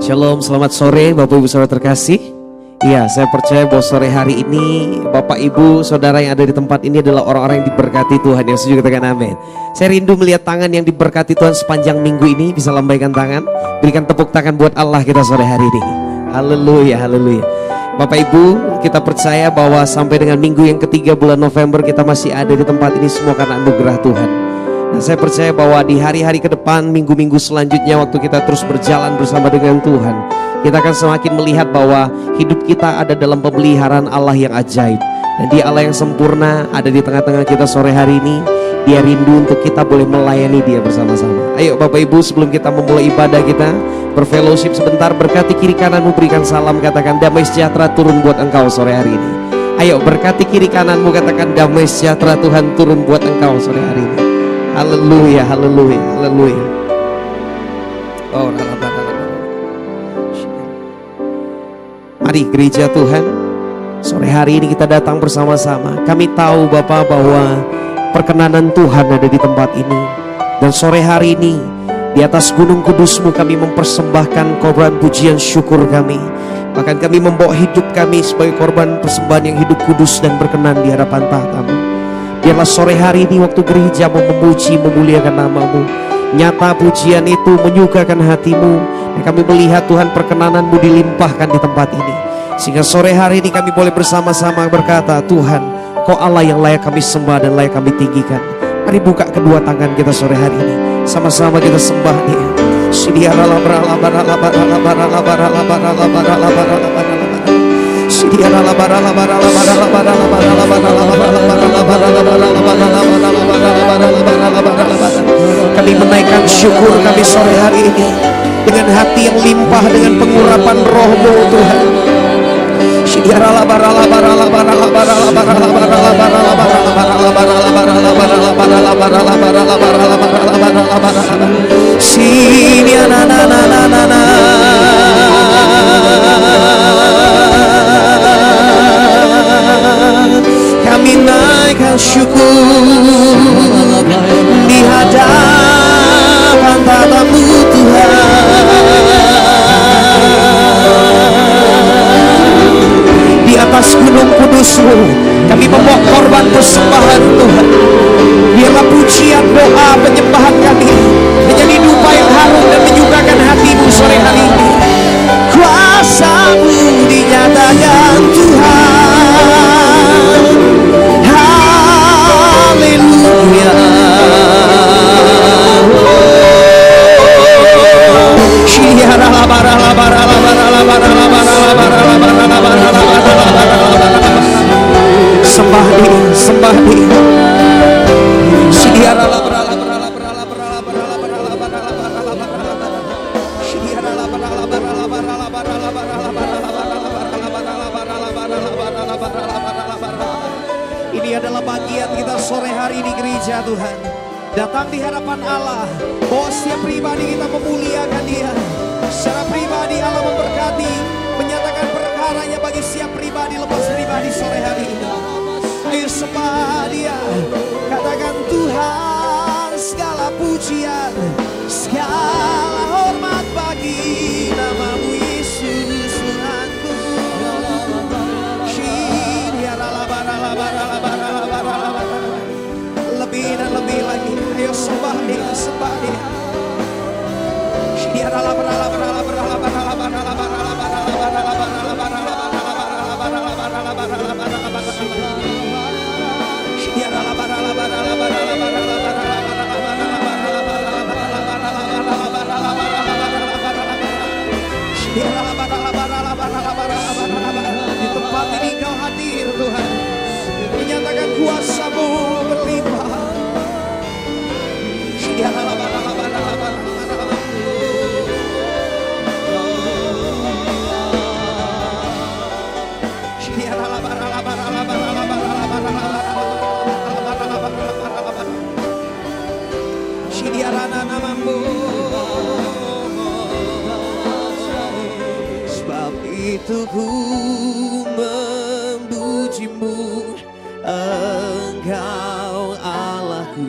Shalom, selamat sore Bapak Ibu Saudara terkasih. Iya, saya percaya bahwa sore hari ini Bapak Ibu Saudara yang ada di tempat ini adalah orang-orang yang diberkati Tuhan. Yang setuju katakan amin. Saya rindu melihat tangan yang diberkati Tuhan sepanjang minggu ini. Bisa lambaikan tangan, berikan tepuk tangan buat Allah kita sore hari ini. Haleluya, haleluya. Bapak Ibu, kita percaya bahwa sampai dengan minggu yang ketiga bulan November kita masih ada di tempat ini semua karena anugerah Tuhan. Nah, saya percaya bahwa di hari-hari ke depan, minggu-minggu selanjutnya waktu kita terus berjalan bersama dengan Tuhan, kita akan semakin melihat bahwa hidup kita ada dalam pemeliharaan Allah yang ajaib. Dan Dia Allah yang sempurna ada di tengah-tengah kita sore hari ini. Dia rindu untuk kita boleh melayani Dia bersama-sama. Ayo Bapak Ibu, sebelum kita memulai ibadah kita, berfellowship sebentar, berkati kiri kananmu, berikan salam, katakan damai sejahtera turun buat engkau sore hari ini. Ayo berkati kiri kananmu, katakan damai sejahtera Tuhan turun buat engkau sore hari ini. Haleluya, haleluya, haleluya. Oh, mari gereja Tuhan, sore hari ini kita datang bersama-sama. Kami tahu Bapak bahwa perkenanan Tuhan ada di tempat ini. Dan sore hari ini di atas gunung kudus-Mu kami mempersembahkan korban pujian syukur kami. Bahkan kami membawa hidup kami sebagai korban persembahan yang hidup kudus dan berkenan di hadapan tahta-Mu. Biarlah sore hari ini waktu gereja mau memuji, memuliakan nama-Mu, nyata pujian itu menyukakan hati-Mu. Dan kami melihat Tuhan perkenanan-Mu dilimpahkan di tempat ini. Sehingga sore hari ini kami boleh bersama-sama berkata, Tuhan, Kau Allah yang layak kami sembah dan layak kami tinggikan. Mari buka kedua tangan kita sore hari ini, sama-sama kita sembah Dia. Kami menaikkan syukur kami sore hari ini dengan hati yang limpah dengan pengurapan Roh-Mu Tuhan. Kami naikkan syukur di hadapan tahta-Mu Tuhan. Di atas gunung kudus-Mu kami membawa korban persembahan Tuhan. Biarlah pujian, doa, penyembahan kami menjadi dupa yang harum dan menyukakan hati-Mu sore hari ini. Kuasa-Mu dinyatakan Tuhan. Haleluya. Sembah Dia, sembah Dia. Ini adalah bagian kita sore hari di gereja Tuhan. Datang di hadapan Allah, bahwa setiap pribadi kita memuliakan Dia. Secara pribadi Allah memberkati, menyatakan perkaranya bagi setiap pribadi lepas pribadi sore hari ini. Ayo sembah Dia, katakan Tuhan, segala pujian, segala hormat bagi nama-Mu Yesus Tuhanku. Lebih dan lebih lagi, ayo sembah Dia, sembah Dia. Di tempat ini Kau hadir Tuhan, menyatakan kuasa-Mu berlimpah. Sebab itu ku memuji-Mu, Engkau Allahku.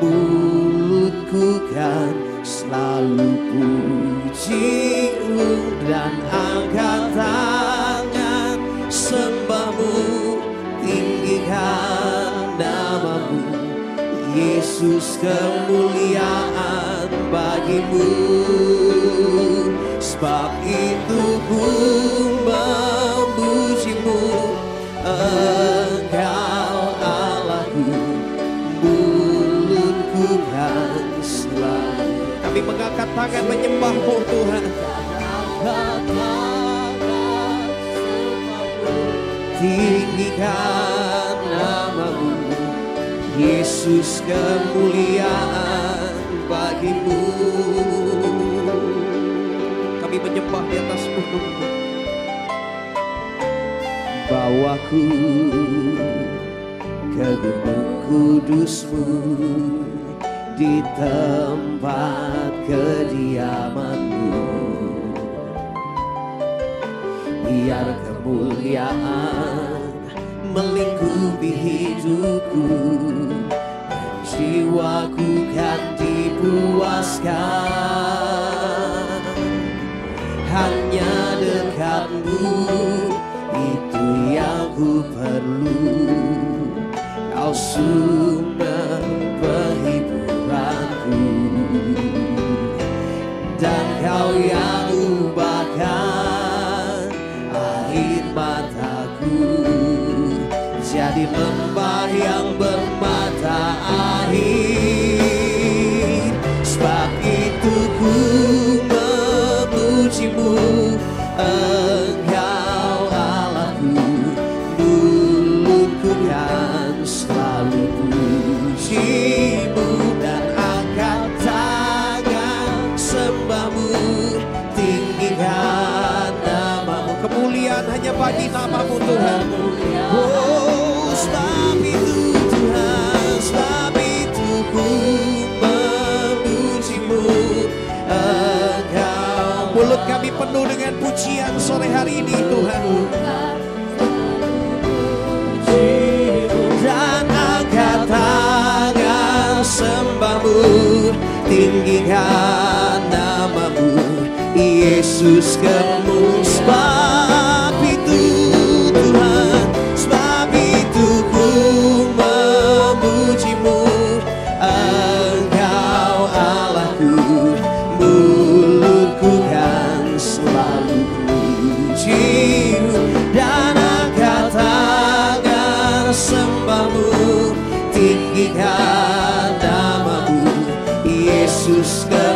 Mulutku kan selalu puji dan angkat tangan sembahmu, tinggikan namamu, Yesus, kemuliaan bagimu. Sebab itu ku memujimu, Engkau Allahku, mulutku kan selalu. Kami mengangkat tangan menyembahmu Tuhan. Tinggikan namamu, Yesus, kemuliaan bagimu. Kami menyembah di atas gunung-Mu. Bawaku ke gunung kudus-Mu, di tempat kediaman-Mu. Biar kemuliaan melingkupi hidupku, jiwaku kan dipuaskan. Hanya dekat-Mu, itu yang ku perlu. Kau sumber penghiburanku, dan Kau yang ubahkan air mataku jadi lembah yang bermata air. Sebab itu ku memujimu, Engkau Allahku, mulutku kan selalu pujimu, dan angkat tangan sembahmu, tinggikan namamu. Kemuliaan hanya bagi namamu Tuhan. Oh, sebab itu Tuhan, sebab itu ku memujimu, Engkau. Mulut kami penuh dengan pujian sore hari ini Tuhan. Dan angkat tangan sembahmu, tinggikan namamu, Yesus, kemuliaan. Sebab itu Tuhan, sebab itu ku memujimu, Engkau Allahku, mulutku kan selalu pujimu, dan angkat tangan sembahmu, tinggikan namamu, Yesus, kemuliaan.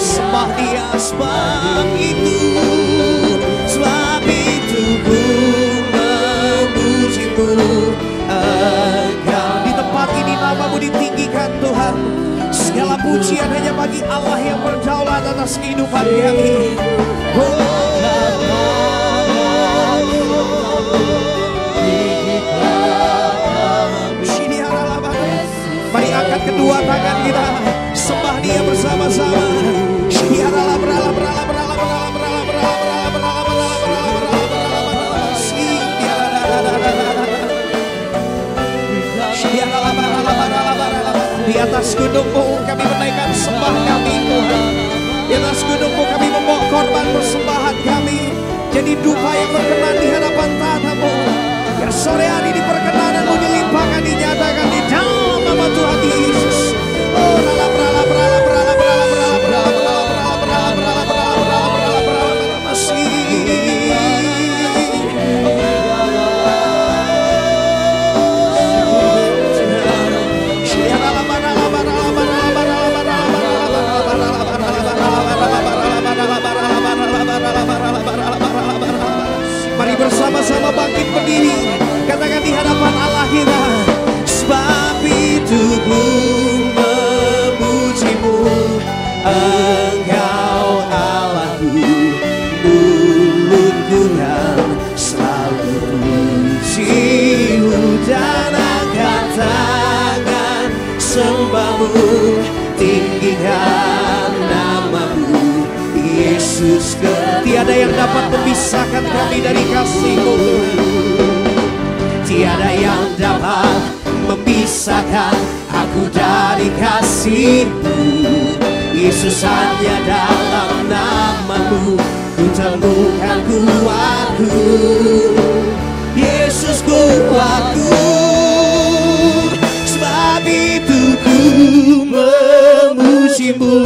Sembah Dia. Sebab itu ku memujimu, Engkau. Di tempat ini namamu ditinggikan Tuhan. Segala pujian hanya bagi Allah yang berdaulat atas kehidupan kami. Mari angkat kedua tangan kita, sembah Dia bersama-sama. Di atas gunung-Mu kami menaikkan sembah kami Tuhan. Di atas gunung-Mu kami membawa korban persembahan kami, jadi dupa yang berkenan di hadapan tahta-Mu. Ya sore hari ini perkenanan-Mu dilimpahkan, dinyatakan di dalam nama Tuhan Yesus. Oh, mari bersama-sama bangkit berdiri, katakan di hadapan Allah kita. Sebab itu ku memujimu, Engkau Allahku, mulutku kan selalu pujimu, dan angkat tangan sembahmu, tinggikan namamu, Yesus. Tiada yang dapat memisahkan kami dari kasih-Mu Tuhan. Tiada yang dapat memisahkan aku dari kasih-Mu, Yesus. Hanya dalam nama-Mu ku temukan kuatku, Yesus kuatku. Sebab itu ku memujimu,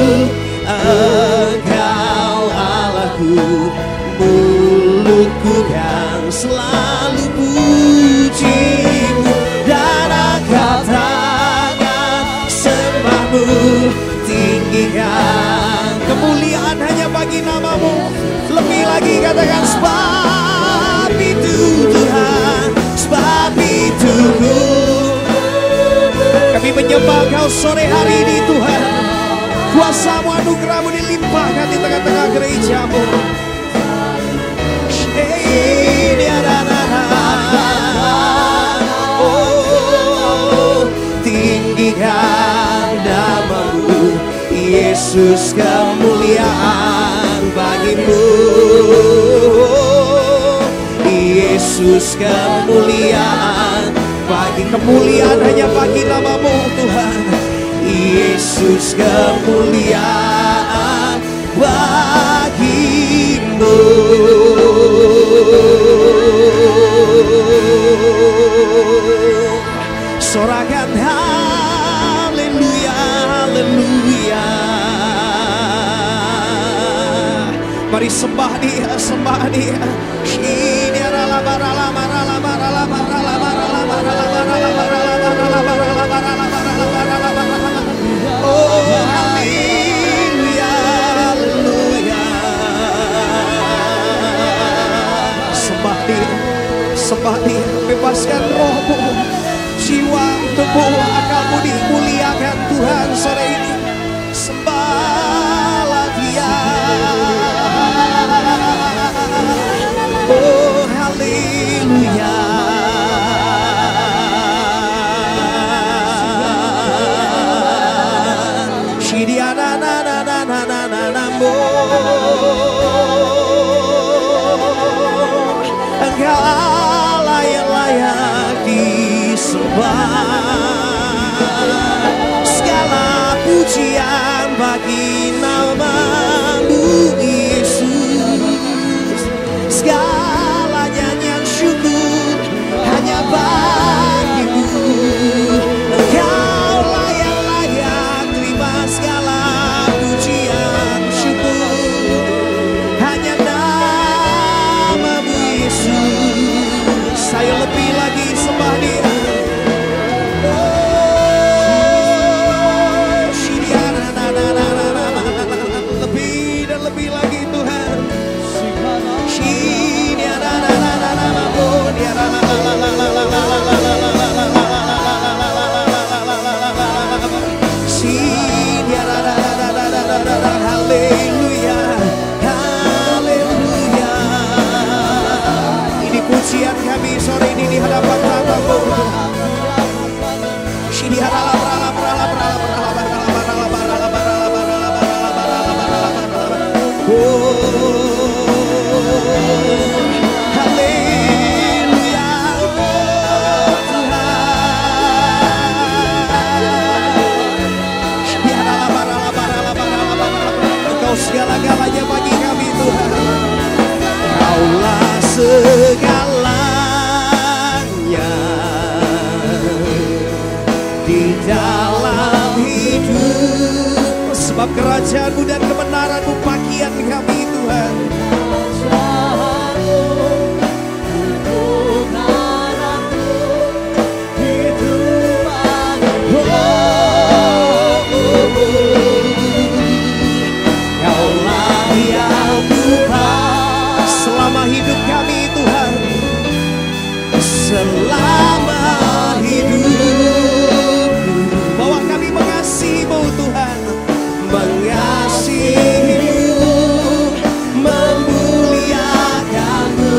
Engkau Allahku. Mulutku kan selalu pujimu, dan angkat tangan sembahmu, tinggikan kemuliaan hanya bagi namamu. Lebih lagi katakan, sebab itu Tuhan, sebab itu kami menyembah Kau sore hari ini Tuhan. Kuasa-Mu, anugerah-Mu dilimpahkan di tengah-tengah gereja-Mu. Oh, tinggikan namamu, Yesus, kemuliaan bagimu. Yesus, kemuliaan bagi, kemuliaan hanya bagi namamu Tuhan. Yesus, kemuliaan bagimu. Sorakan haleluya, haleluya. Mari sembah Dia, sembah Dia. Oh haleluya, haleluya. Sembah Dia, sembah Dia. Bebaskan rohmu, jiwa, tubuh, akalmu dimuliakan Tuhan sore ini. Sembahlah Dia. Oh haleluya. Engkau Allah yang layak disembah. Segala pujian bagi namamu Yesus. Segala nyanyian syukur hanya bagimu. Engkau lah yang layak terima segala pujian syukur. Hanya namamu Yesus. Saya lebih lagi sembah Dia. Lebih dan lebih lagi Tuhan. Haleluya, haleluya. Ini pujian kami sore ini di hadapan tatamu. Segala-galanya bagi kami Tuhan. Kaulah segalanya di dalam hidup. Sebab kerajaan-Mu dan kebenaran-Mu pakaian kami Tuhan. Selama hidup kami Tuhan, selama hidup, bahwa kami mengasihi-Mu Tuhan, mengasihi-Mu, memuliakan-Mu,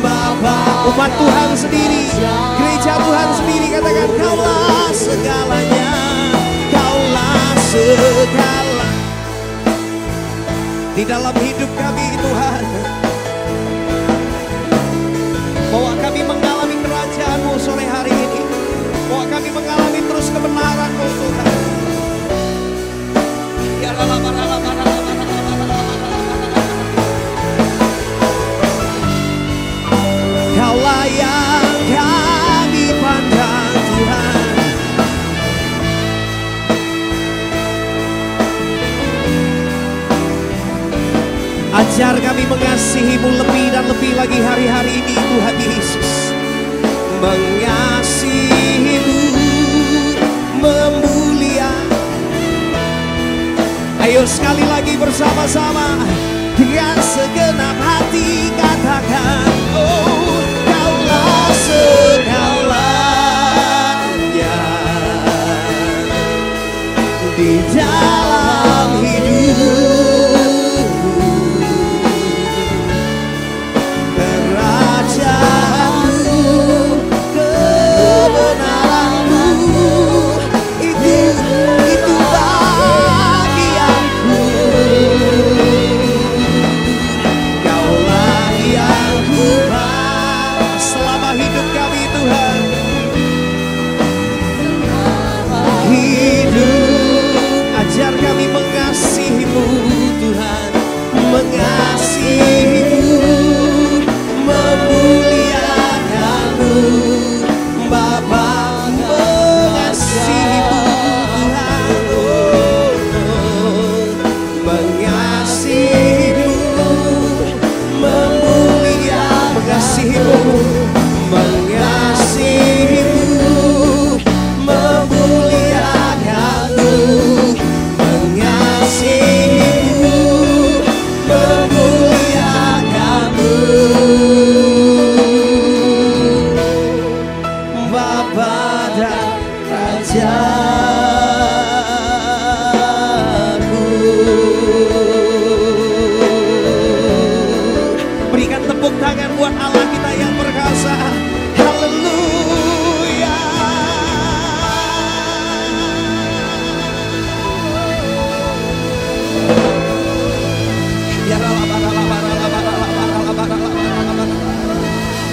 Bapa. Umat Tuhan sendiri, gereja Tuhan sendiri, katakan Kaulah segalanya, Kaulah segala di dalam hidup kami Tuhan. Bahwa kami mengalami kerajaan-Mu sore hari ini. Bahwa kami mengalami terus kebenaran-Mu Tuhan. Ya Ajar kami mengasihi-Mu lebih dan lebih lagi hari-hari ini Tuhan Yesus. Mengasihi-Mu, memuliakan. Ayo sekali lagi bersama-sama dengan segenap hati katakan, oh Kaulah segalanya di dalam hidupku. Kerajaanmu, kebenaranmu, itu bagianku. Kaulah yang kuharap selama hidup kami Tuhan. Hidup, ajar kami mengasihi-Mu Tuhan, mengasihi-Mu, memuliakan-Mu Bapa, mengasihi-Mu Tuhan, oh, mengasihi-Mu, memuliakan, mengasihi-Mu, mengasihi-Mu, memuliakan-Mu, mengasihi-Mu, memuliakan-Mu Bapa dan Rajaku. Berikan tepuk tangan buat Allah kita yang perkasa. Haleluya.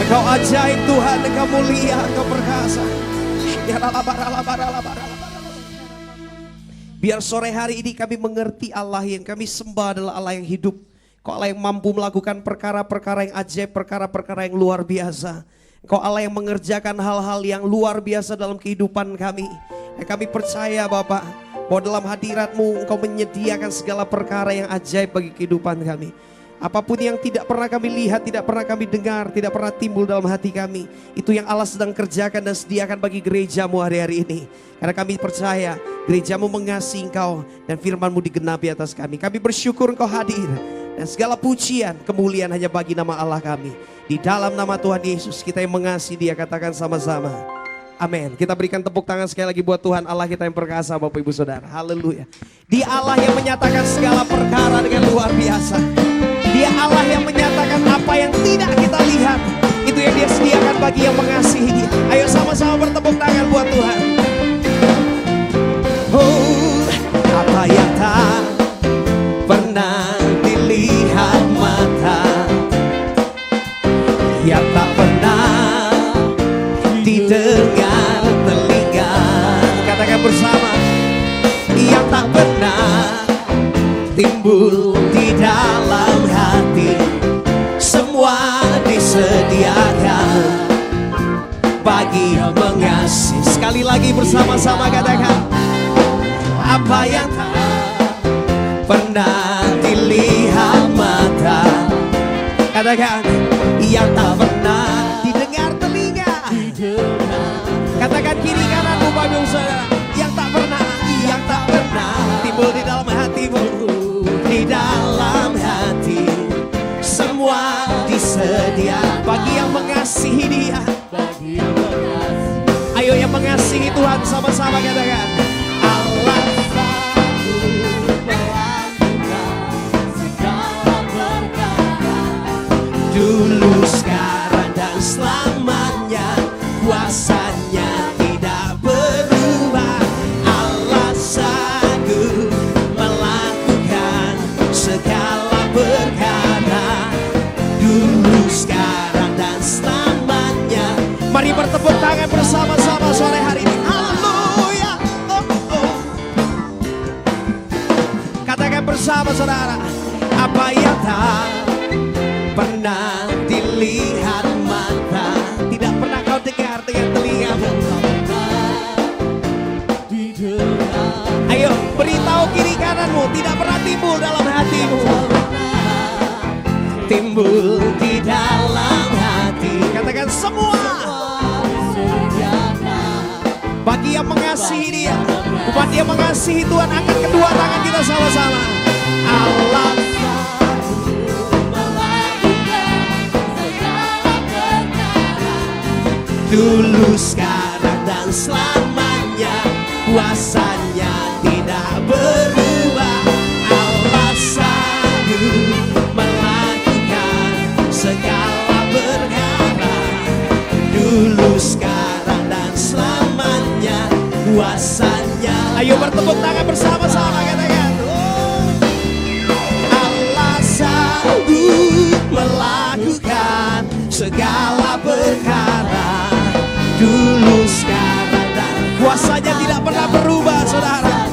Engkau ajaib Tuhan, Engkau mulia, Engkau perkasa. Biar sore hari ini kami mengerti Allah yang kami sembah adalah Allah yang hidup. Engkau Allah yang mampu melakukan perkara-perkara yang ajaib, perkara-perkara yang luar biasa. Engkau Allah yang mengerjakan hal-hal yang luar biasa dalam kehidupan kami. Dan kami percaya Bapak, bahwa dalam hadirat-Mu Engkau menyediakan segala perkara yang ajaib bagi kehidupan kami. Apapun yang tidak pernah kami lihat, tidak pernah kami dengar, tidak pernah timbul dalam hati kami, itu yang Allah sedang kerjakan dan sediakan bagi gereja-Mu hari-hari ini. Karena kami percaya gereja-Mu mengasihi Engkau dan firman-Mu digenapi atas kami. Kami bersyukur Engkau hadir dan segala pujian, kemuliaan hanya bagi nama Allah kami. Di dalam nama Tuhan Yesus kita yang mengasihi Dia, katakan sama-sama amin. Kita berikan tepuk tangan sekali lagi buat Tuhan Allah kita yang perkasa Bapak Ibu Saudara. Haleluya. Dia Allah yang menyatakan segala perkara dengan luar biasa. Dia Allah yang menyatakan apa yang tidak kita lihat, itu yang Dia sediakan bagi yang mengasihi Dia. Ayo sama-sama bertepuk tangan buat Tuhan. Oh, apa yang tak pernah dilihat mata, yang tak pernah didengar telinga. Katakan bersama, yang tak pernah timbul di dalam hati, semua disediakan bagi yang mengasihi. Sekali lagi bersama-sama katakan, apa yang tak pernah dilihat mata. Katakan, yang tak pernah didengar telinga. Katakan kiri kananmu Bapak Saudara, yang tak pernah timbul di dalam hatimu. Di dalam hati semua disediakan bagi yang mengasihi Dia. Ayo yang mengasihi Tuhan sama-sama katakan, Allah sanggup melakukan segala perkara. Dulu, sekarang dan selamanya kuasanya tidak berubah. Allah sanggup melakukan segala perkara. Dulu, sekarang dan selamanya. Mari bertepuk tangan bersama-sama sore hari ini. Haleluya. Oh, oh. Katakan bersama saudara, apa yang tak pernah dilihat mata, tidak pernah kau dengar dengan telingamu. Ayo beritahu kiri kananmu, tidak pernah timbul dalam hatimu. timbul di dalam hati. Katakan semua. Bagi yang mengasihi Dia, buat Dia mengasihi Tuhan, angkat kedua tangan kita sama-sama. Allah dulu, sekarang, dan selamanya, kuasanya tidak berubah. Allah sanggup melakukan segala perkara. Dulu, sekarang, dan selamanya, kuasanya. Ayo bertepuk tangan bersama-sama, katakan. Allah sanggup melakukan segala perkara. Dulu, sekarang, dan kuasanya tidak pernah berubah, saudara.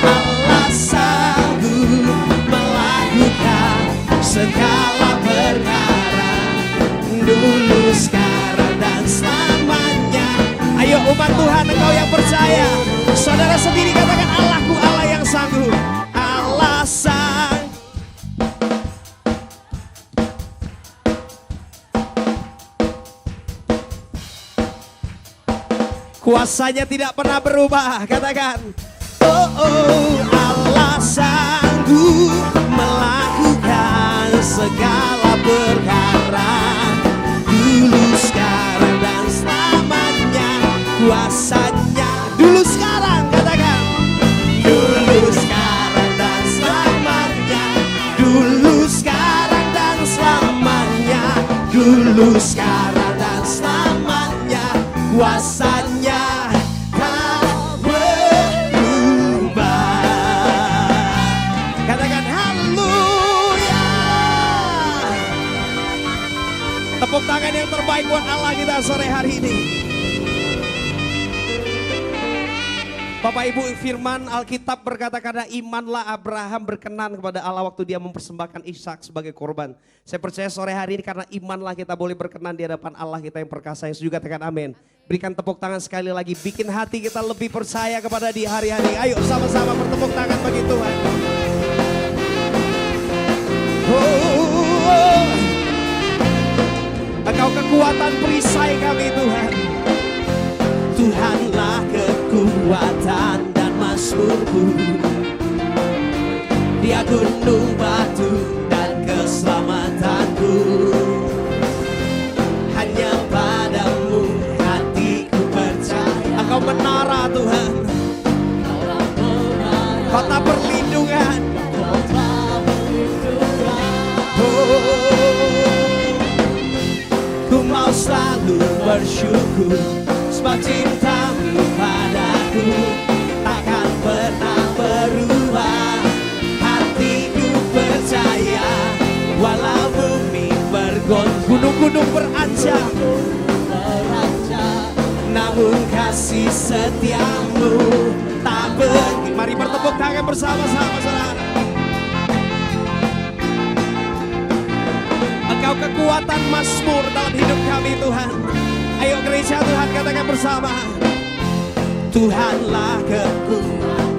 Allah sanggup melakukan segala perkara. Dulu, sekarang, dan selamanya. Ayo umat Tuhan, engkau yang percaya, saudara sendiri katakan, Allahku Allah yang sanggup. Allah sanggup. Kuasanya tidak pernah berubah, katakan. Oh, oh, Allah sanggup melakukan segala perkara. Dulu, sekarang, dan selamanya, kuasanya. Dulu, sekarang, katakan. Dulu, sekarang, dan selamanya. Dulu, sekarang, dan selamanya. Dulu, sekarang, dan selamanya, kuasanya tak berubah. Katakan haleluya. Tepuk tangan yang terbaik buat Allah kita sore hari ini. Bapak Ibu, firman Alkitab berkata, karena imanlah Abraham berkenan kepada Allah waktu dia mempersembahkan Ishak sebagai korban. Saya percaya sore hari ini karena imanlah kita boleh berkenan di hadapan Allah kita yang perkasa. Yang juga katakan amin. Berikan tepuk tangan sekali lagi, bikin hati kita lebih percaya kepada di hari-hari. Ayo sama-sama bertepuk tangan bagi Tuhan. Oh, Engkau kekuatan perisai kami Tuhan. Tuhanlah kekuatan dan mazmurku. Dia gunung batu dan keselamatanku. Hanya padamu hatiku percaya. Engkau menara Tuhan, kota perlindungan. Ku mau selalu bersyukur, sebab cintamu padaku takkan pernah berubah. Hatiku percaya, walau bumi bergoncang, gunung-gunung beranjak, namun kasih setiamu tak berhenti. Mari bertepuk tangan bersama-sama saudara. Engkau kekuatan mazmur dalam hidup kami Tuhan. Ayo gereja Tuhan katakan bersama. Tuhanlah kekuatan.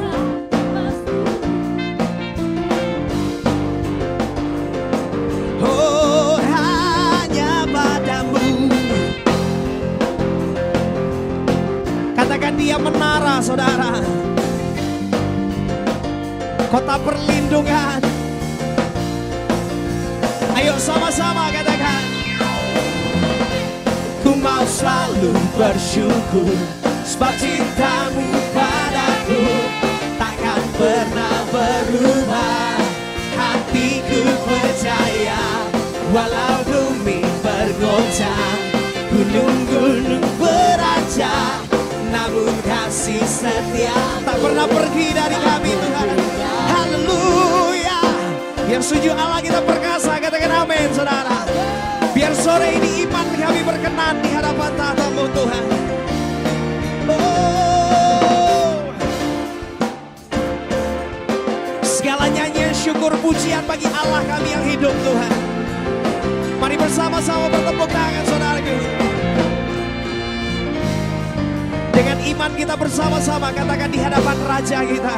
Oh, hanya padamu. Katakan dia menara saudara. Kota perlindungan. Ayo sama-sama katakan. Ku mau selalu bersyukur, sebab cintamu padaku takkan pernah berubah. Hatiku percaya, walau bumi bergoncang, gunung-gunung beranjak, namun kasih setia tak pernah pergi dari kami Tuhan. Haleluya. Yang setuju Allah kita perkasa, katakan amin saudara. Biar sore ini iman kami berkenan di hadapan tahta-Mu Tuhan. Oh. Segala nyanyian syukur pujian bagi Allah kami yang hidup Tuhan. Mari bersama-sama bertepuk tangan saudaraku. Dengan iman kita bersama-sama katakan di hadapan Raja kita.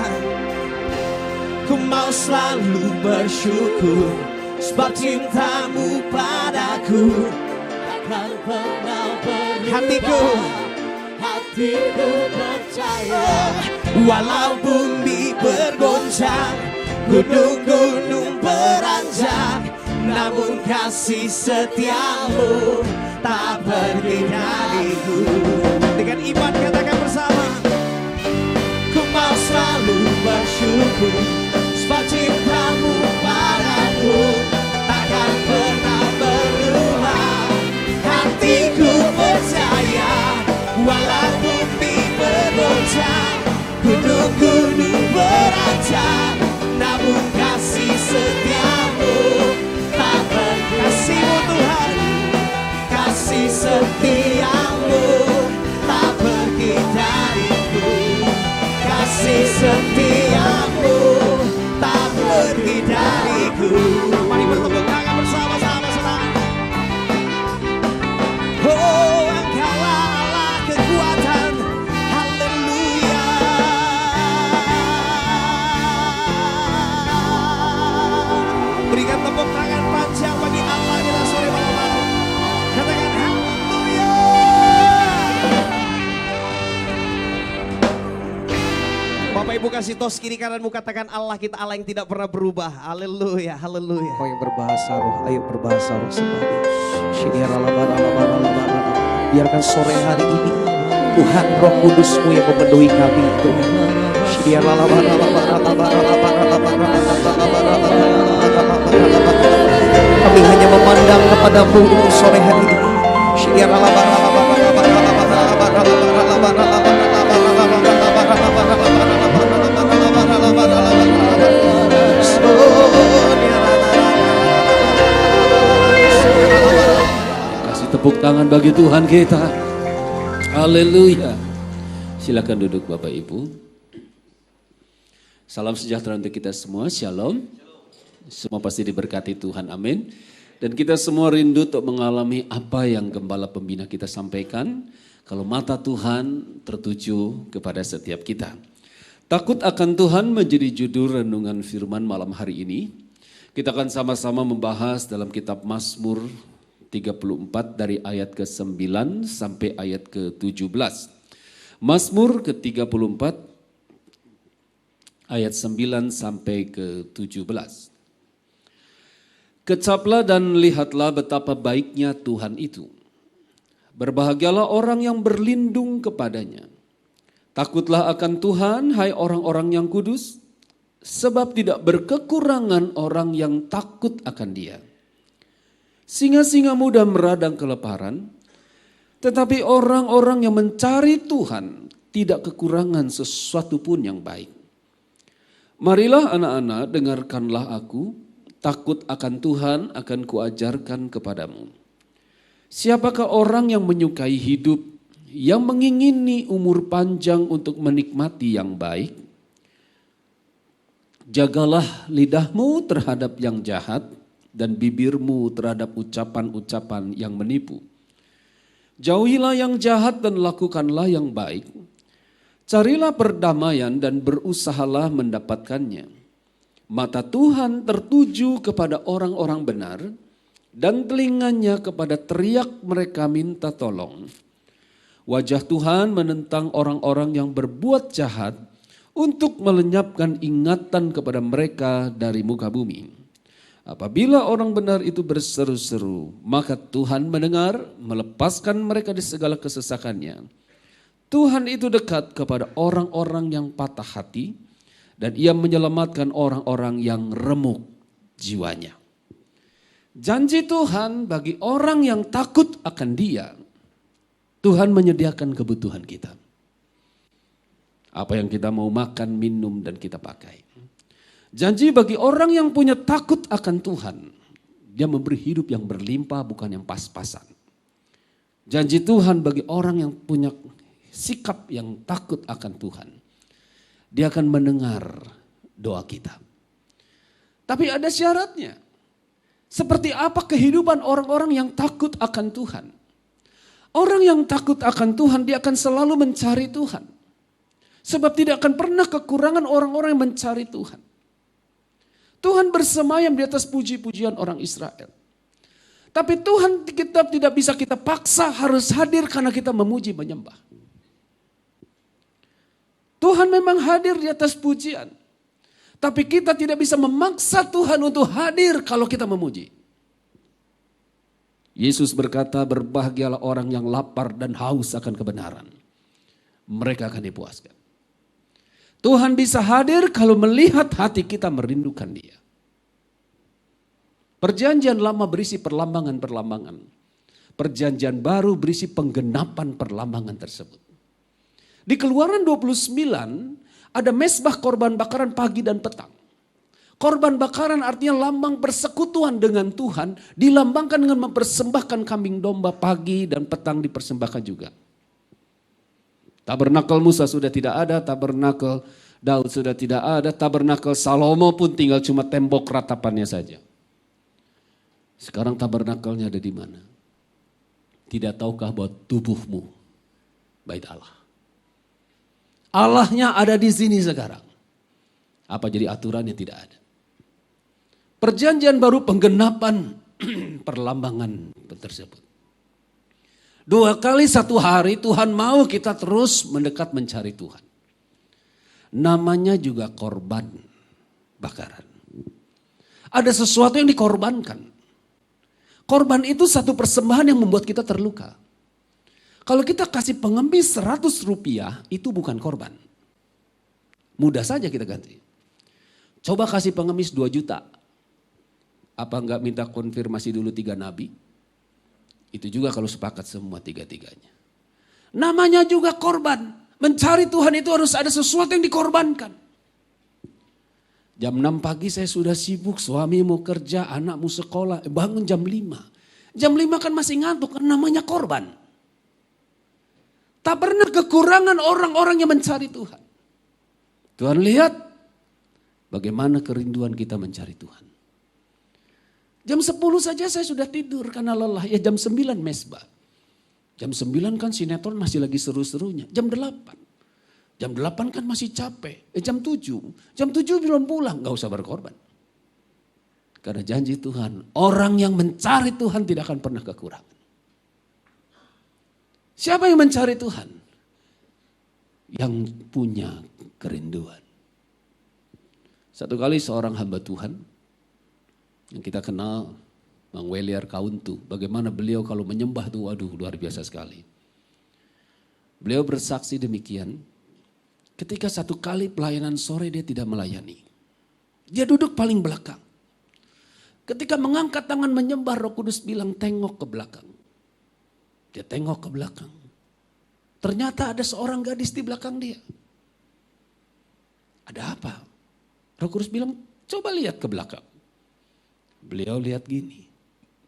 Ku mau selalu bersyukur sebab cintamu padaku takkan pernah berubah. Hatiku percaya walau bumi bergoncang, gunung-gunung beranjak, namun kasih setiamu tak pergi dariku. Dengan iman katakan bersama, ku mau selalu bersyukur sebab cintamu padaku takkan pernah berubah. Hatiku percaya walau bumi bergoncang, gunung-gunung beranjak, namun kasih setiamu tak pergi. Kasih-Mu Tuhan, kasih setiamu tak pergi dariku. Kasih setiamu tak pergi dariku. Mari bertepuk tangan bersama-sama senang. Oh, Engkaulah Allah kekuatan. Haleluya. Berikan tepuk tangan panjang bagi Allah kita sore malam hari. Katakan haleluya. Bapak Ibu kasih tos kiri kananmu, katakan Allah kita Allah yang tidak pernah berubah. Haleluya, haleluya. Kau yang berbahasa roh, ayo berbahasa roh sembah. Biarkan sore hari ini Tuhan Roh Kudus-Mu yang memenuhi kami itu. Kami hanya memandang kepadamu untuk sore hari ini. Kasih tepuk tangan bagi Tuhan kita. Haleluya. Silakan duduk Bapak Ibu. Salam sejahtera untuk kita semua. Shalom. Semua pasti diberkati Tuhan. Amin. Dan kita semua rindu untuk mengalami apa yang Gembala Pembina kita sampaikan. Kalau mata Tuhan tertuju kepada setiap kita. Takut akan Tuhan menjadi judul renungan firman malam hari ini. Kita akan sama-sama membahas dalam kitab Mazmur 34 dari ayat ke-9 sampai ayat ke-17. Mazmur ke-34 ayat 9 sampai ke-17. Kecaplah dan lihatlah betapa baiknya Tuhan itu. Berbahagialah orang yang berlindung kepadanya. Takutlah akan Tuhan, hai orang-orang yang kudus, sebab tidak berkekurangan orang yang takut akan Dia. Singa-singa muda meradang kelaparan, tetapi orang-orang yang mencari Tuhan tidak kekurangan sesuatu pun yang baik. Marilah anak-anak, dengarkanlah aku, takut akan Tuhan akan kuajarkan kepadamu. Siapakah orang yang menyukai hidup, yang mengingini umur panjang untuk menikmati yang baik? Jagalah lidahmu terhadap yang jahat dan bibirmu terhadap ucapan-ucapan yang menipu. Jauhilah yang jahat dan lakukanlah yang baik. Carilah perdamaian dan berusahalah mendapatkannya. Mata Tuhan tertuju kepada orang-orang benar dan telinganya kepada teriak mereka minta tolong. Wajah Tuhan menentang orang-orang yang berbuat jahat untuk melenyapkan ingatan kepada mereka dari muka bumi. Apabila orang benar itu berseru-seru, maka Tuhan mendengar, melepaskan mereka di segala kesesakannya. Tuhan itu dekat kepada orang-orang yang patah hati, dan Ia menyelamatkan orang-orang yang remuk jiwanya. Janji Tuhan bagi orang yang takut akan Dia, Tuhan menyediakan kebutuhan kita. Apa yang kita mau makan, minum, dan kita pakai. Janji bagi orang yang punya takut akan Tuhan, Dia memberi hidup yang berlimpah bukan yang pas-pasan. Janji Tuhan bagi orang yang punya sikap yang takut akan Tuhan, Dia akan mendengar doa kita. Tapi ada syaratnya. Seperti apa kehidupan orang-orang yang takut akan Tuhan? Orang yang takut akan Tuhan, dia akan selalu mencari Tuhan. Sebab tidak akan pernah kekurangan orang-orang yang mencari Tuhan. Tuhan bersemayam di atas puji-pujian orang Israel. Tapi Tuhan kita tidak bisa kita paksa harus hadir karena kita memuji menyembah. Tuhan memang hadir di atas pujian. Tapi kita tidak bisa memaksa Tuhan untuk hadir kalau kita memuji. Yesus berkata, berbahagialah orang yang lapar dan haus akan kebenaran. Mereka akan dipuaskan. Tuhan bisa hadir kalau melihat hati kita merindukan Dia. Perjanjian lama berisi perlambangan-perlambangan. Perjanjian baru berisi penggenapan perlambangan tersebut. Di Keluaran 29 ada mezbah korban bakaran pagi dan petang. Korban bakaran artinya lambang persekutuan dengan Tuhan. Dilambangkan dengan mempersembahkan kambing domba pagi dan petang dipersembahkan juga. Tabernakel Musa sudah tidak ada, tabernakel Daud sudah tidak ada, tabernakel Salomo pun tinggal cuma tembok ratapannya saja. Sekarang tabernakelnya ada di mana? Tidak tahukah bahwa tubuhmu bait Allah? Allahnya ada di sini sekarang. Apa jadi aturannya? Tidak ada. Perjanjian baru penggenapan perlambangan tersebut. 2 kali 1 hari Tuhan mau kita terus mendekat mencari Tuhan. Namanya juga korban bakaran. Ada sesuatu yang dikorbankan. Korban itu satu persembahan yang membuat kita terluka. Kalau kita kasih pengemis 100 rupiah, itu bukan korban. Mudah saja kita ganti. Coba kasih pengemis 2 juta. Apa enggak minta konfirmasi dulu 3 nabi? Itu juga kalau sepakat semua 3-3-nya. Namanya juga korban. Mencari Tuhan itu harus ada sesuatu yang dikorbankan. Jam 6 pagi saya sudah sibuk, suami mau kerja, anak mau sekolah, bangun jam 5. Jam 5 kan masih ngantuk, kan namanya korban. Tak pernah kekurangan orang-orang yang mencari Tuhan. Tuhan lihat bagaimana kerinduan kita mencari Tuhan. Jam 10 saja saya sudah tidur karena lelah. Ya jam 9 mezbah. Jam 9 kan sinetron masih lagi seru-serunya. Jam 8. Jam 8 kan masih capek. Jam 7. Jam 7 belum pulang. Gak usah berkorban. Karena janji Tuhan. Orang yang mencari Tuhan tidak akan pernah kekurangan. Siapa yang mencari Tuhan? Yang punya kerinduan. Satu kali seorang hamba Tuhan. Yang kita kenal. Bang Weliar Kauntu. Bagaimana beliau kalau menyembah itu waduh luar biasa sekali. Beliau bersaksi demikian. Ketika satu kali pelayanan sore dia tidak melayani. Dia duduk paling belakang. Ketika mengangkat tangan menyembah Roh Kudus bilang tengok ke belakang. Dia tengok ke belakang. Ternyata ada seorang gadis di belakang dia. Ada apa? Roh Kudus bilang coba lihat ke belakang. Beliau lihat gini.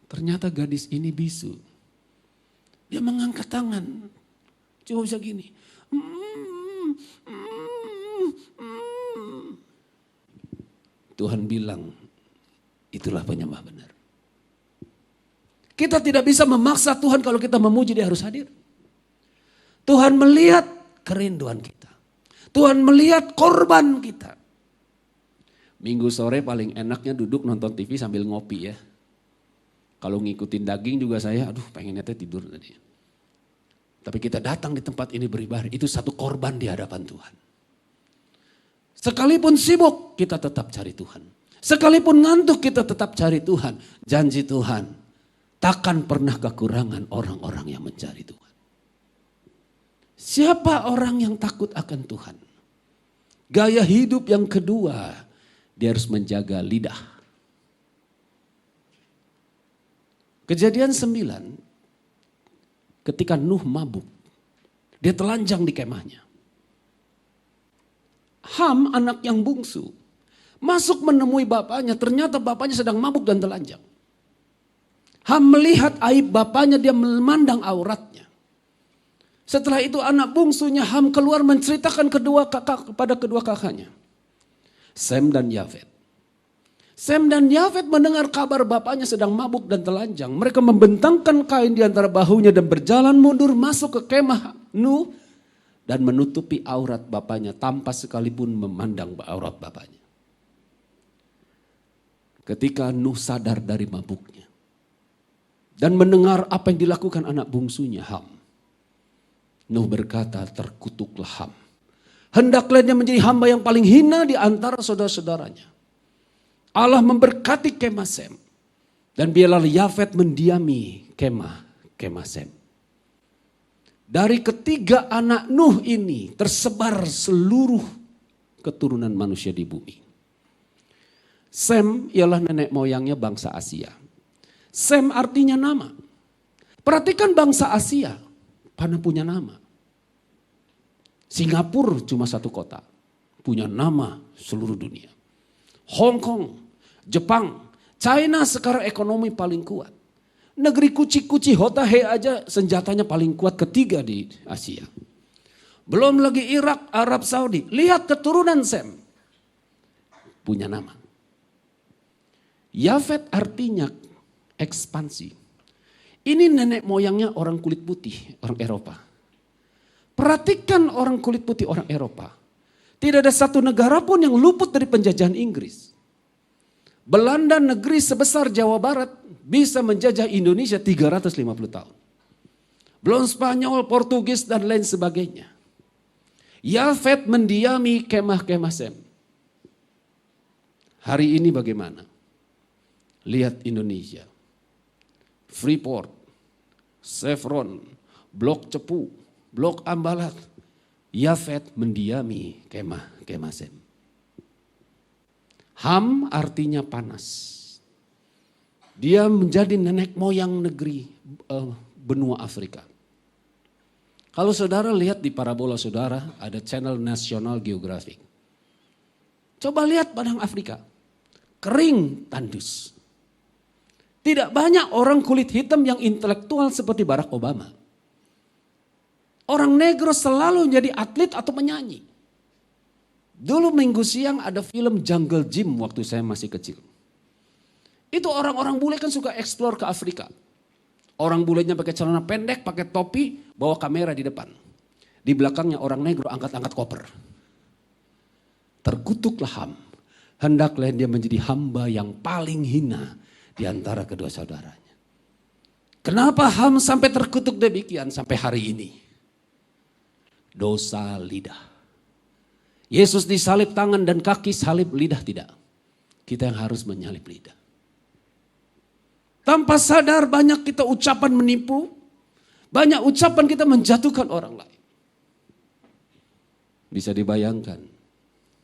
Ternyata gadis ini bisu. Dia mengangkat tangan. Cuma bisa gini. Tuhan bilang, itulah penyembah benar. Kita tidak bisa memaksa Tuhan kalau kita memuji dia harus hadir. Tuhan melihat kerinduan kita. Tuhan melihat korban kita. Minggu sore paling enaknya duduk nonton TV sambil ngopi ya. Kalau ngikutin daging juga saya, aduh pengennya tidur tadi. Tapi kita datang di tempat ini beribadah, itu satu korban di hadapan Tuhan. Sekalipun sibuk, kita tetap cari Tuhan. Sekalipun ngantuk, kita tetap cari Tuhan. Janji Tuhan, takkan pernah kekurangan orang-orang yang mencari Tuhan. Siapa orang yang takut akan Tuhan? Gaya hidup yang kedua, dia harus menjaga lidah. Kejadian 9, ketika Nuh mabuk, dia telanjang di kemahnya. Ham, anak yang bungsu, masuk menemui bapaknya. Ternyata bapaknya sedang mabuk dan telanjang. Ham melihat aib bapaknya, dia memandang auratnya. Setelah itu anak bungsunya Ham keluar menceritakan kepada kedua kakaknya. Sem dan Yafet. Sem dan Yafet mendengar kabar bapaknya sedang mabuk dan telanjang. Mereka membentangkan kain di antara bahunya dan berjalan mundur masuk ke kemah Nuh. Dan menutupi aurat bapaknya tanpa sekalipun memandang aurat bapaknya. ketika Nuh sadar dari mabuknya dan mendengar apa yang dilakukan anak bungsunya Ham. Nuh berkata, terkutuklah Ham. Hendaklah dia menjadi hamba yang paling hina di antara saudara-saudaranya. Allah memberkati kemah Sem. Dan biarlah Yafet mendiami kemah Sem. Dari ketiga anak Nuh ini tersebar seluruh keturunan manusia di bumi. Sem ialah nenek moyangnya bangsa Asia. Sem artinya nama. Perhatikan bangsa Asia, pada punya nama. Singapura cuma satu kota, punya nama seluruh dunia. Hong Kong, Jepang, China sekarang ekonomi paling kuat. Negeri kuci-kuci Hotahe aja senjatanya paling kuat ketiga di Asia. Belum lagi Irak, Arab Saudi. Lihat keturunan Sem. Punya nama. Yafet artinya ekspansi. Ini nenek moyangnya orang kulit putih, orang Eropa. Perhatikan orang kulit putih, orang Eropa. Tidak ada satu negara pun yang luput dari penjajahan Inggris. Belanda negeri sebesar Jawa Barat bisa menjajah Indonesia 350 tahun. Belum Spanyol, Portugis dan lain sebagainya. Yafet mendiami kemah-kemah Sem. Hari ini bagaimana? Lihat Indonesia. Freeport, Chevron, Blok Cepu, Blok Ambalat. Yafet mendiami kemah Sem. Ham artinya panas. Dia menjadi nenek moyang negeri benua Afrika. Kalau saudara lihat di parabola saudara ada channel National Geographic. Coba lihat padang Afrika. Kering, tandus. Tidak banyak orang kulit hitam yang intelektual seperti Barack Obama. Orang negro selalu jadi atlet atau penyanyi. Dulu minggu siang ada film Jungle Gym waktu saya masih kecil. Itu orang-orang bule kan suka eksplor ke Afrika. Orang bulenya pakai celana pendek, pakai topi, bawa kamera di depan. Di belakangnya orang negro angkat-angkat koper. Terkutuklah Ham. Hendaklah dia menjadi hamba yang paling hina di antara kedua saudaranya. Kenapa Ham sampai terkutuk demikian sampai hari ini? Dosa lidah. Yesus disalib tangan dan kaki, salib lidah tidak. Kita yang harus menyalib lidah. Tanpa sadar banyak kita ucapan menipu. Banyak ucapan kita menjatuhkan orang lain. Bisa dibayangkan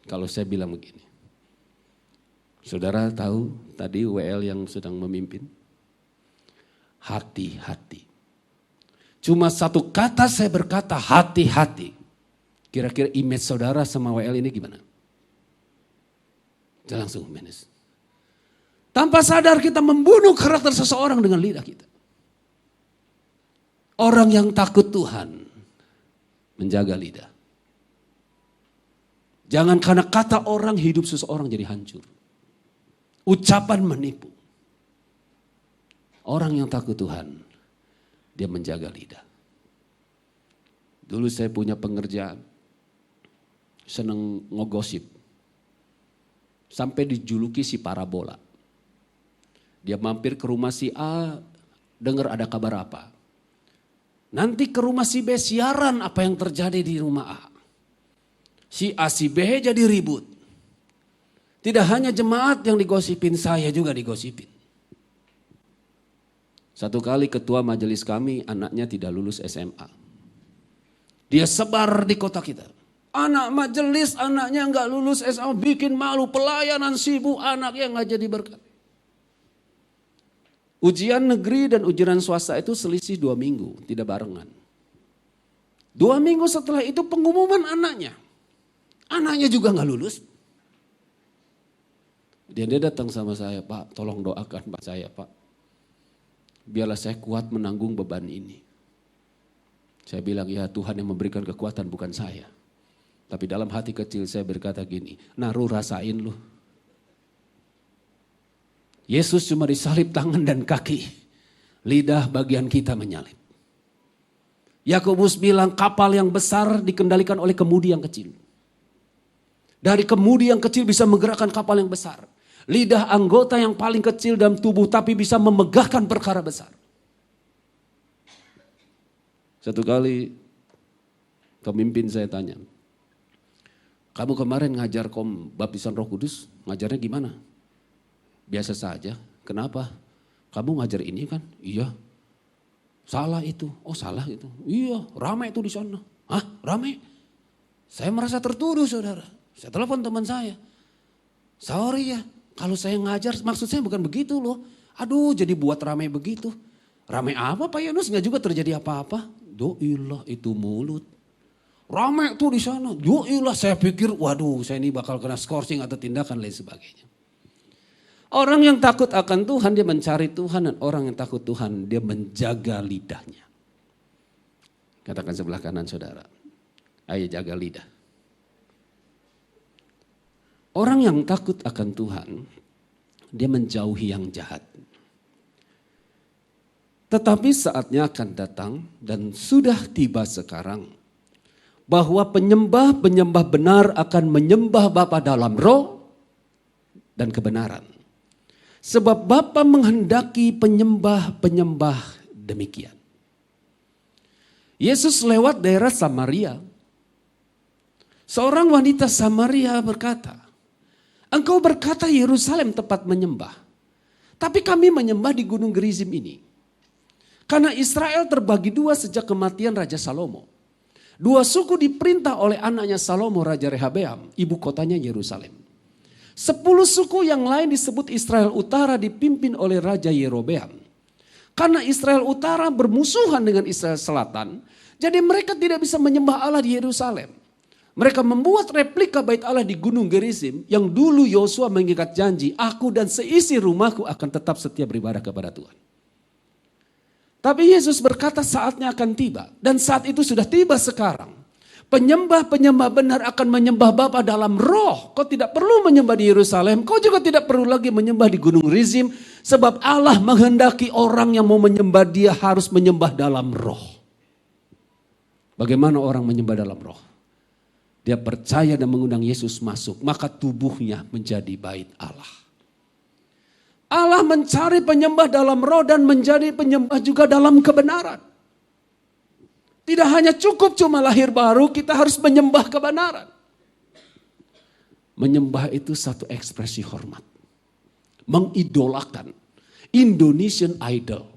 kalau saya bilang begini. Saudara tahu tadi WL yang sedang memimpin? Hati-hati. Cuma satu kata saya berkata hati-hati. Kira-kira image saudara sama WL ini gimana? Kita langsung manage. Tanpa sadar kita membunuh karakter seseorang dengan lidah kita. Orang yang takut Tuhan menjaga lidah. Jangan karena kata orang hidup seseorang jadi hancur. Ucapan menipu. Orang yang takut Tuhan, dia menjaga lidah. Dulu saya punya pengerjaan, seneng ngegosip. Sampai dijuluki si parabola. Dia mampir ke rumah si A, dengar ada kabar apa. Nanti ke rumah si B siaran apa yang terjadi di rumah A. Si A si B jadi ribut. Tidak hanya jemaat yang digosipin, saya juga digosipin. Satu kali ketua majelis kami anaknya tidak lulus SMA. Dia sebar di kota kita. Anak majelis anaknya nggak lulus SMA, bikin malu, pelayanan sibuk, anaknya nggak jadi berkat. Ujian negeri dan ujian swasta itu selisih 2 minggu, tidak barengan. 2 minggu setelah itu pengumuman anaknya. Anaknya juga nggak lulus. Dia datang sama saya, Pak, tolong doakan Pak saya, Pak. Biarlah saya kuat menanggung beban ini. Saya bilang, ya Tuhan yang memberikan kekuatan bukan saya. Tapi dalam hati kecil saya berkata gini, naruh rasain lu. Yesus cuma disalib tangan dan kaki. Lidah bagian kita menyalip. Yakobus bilang kapal yang besar dikendalikan oleh kemudi yang kecil. Dari kemudi yang kecil bisa menggerakkan kapal yang besar. Lidah anggota yang paling kecil dalam tubuh tapi bisa memegahkan perkara besar. Satu kali pemimpin saya tanya, kamu kemarin ngajar baptisan Roh Kudus, ngajarnya gimana? Biasa saja. Kenapa? Kamu ngajar ini kan? Iya. Salah itu. Oh salah itu. Iya, ramai itu di sana. Hah, ramai? Saya merasa tertuduh, saudara. Saya telepon teman saya. Sorry ya, kalau saya ngajar maksud saya bukan begitu loh. Aduh, jadi buat ramai begitu. Ramai apa Pak Yunus? Nggak juga terjadi apa-apa. Doilah itu mulut. Ramai tuh di sana. Doilah, saya pikir waduh saya ini bakal kena skorsing atau tindakan lain sebagainya. Orang yang takut akan Tuhan dia mencari Tuhan, dan orang yang takut Tuhan dia menjaga lidahnya. Katakan sebelah kanan saudara, ayo jaga lidah. Orang yang takut akan Tuhan dia menjauhi yang jahat. Tetapi saatnya akan datang dan sudah tiba sekarang bahwa penyembah-penyembah benar akan menyembah Bapa dalam roh dan kebenaran. Sebab Bapa menghendaki penyembah-penyembah demikian. Yesus lewat daerah Samaria. Seorang wanita Samaria berkata, engkau berkata Yerusalem tempat menyembah. Tapi kami menyembah di Gunung Gerizim ini. Karena Israel terbagi dua sejak kematian Raja Salomo. Dua suku diperintah oleh anaknya Salomo Raja Rehabeam, ibu kotanya Yerusalem. 10 suku yang lain disebut Israel Utara dipimpin oleh Raja Yerobeam. Karena Israel Utara bermusuhan dengan Israel Selatan, jadi mereka tidak bisa menyembah Allah di Yerusalem. Mereka membuat replika bait Allah di Gunung Gerizim yang dulu Yosua mengikat janji, aku dan seisi rumahku akan tetap setia beribadah kepada Tuhan. Tapi Yesus berkata saatnya akan tiba dan saat itu sudah tiba sekarang. Penyembah-penyembah benar akan menyembah Bapa dalam roh. Kau tidak perlu menyembah di Yerusalem. Kau juga tidak perlu lagi menyembah di Gunung Gerizim. Sebab Allah menghendaki orang yang mau menyembah dia harus menyembah dalam roh. Bagaimana orang menyembah dalam roh? Dia percaya dan mengundang Yesus masuk. Maka tubuhnya menjadi bait Allah. Allah mencari penyembah dalam roh dan menjadi penyembah juga dalam kebenaran. Tidak hanya cukup cuma lahir baru, kita harus menyembah kebenaran. Menyembah itu satu ekspresi hormat. Mengidolakan. Indonesian Idol.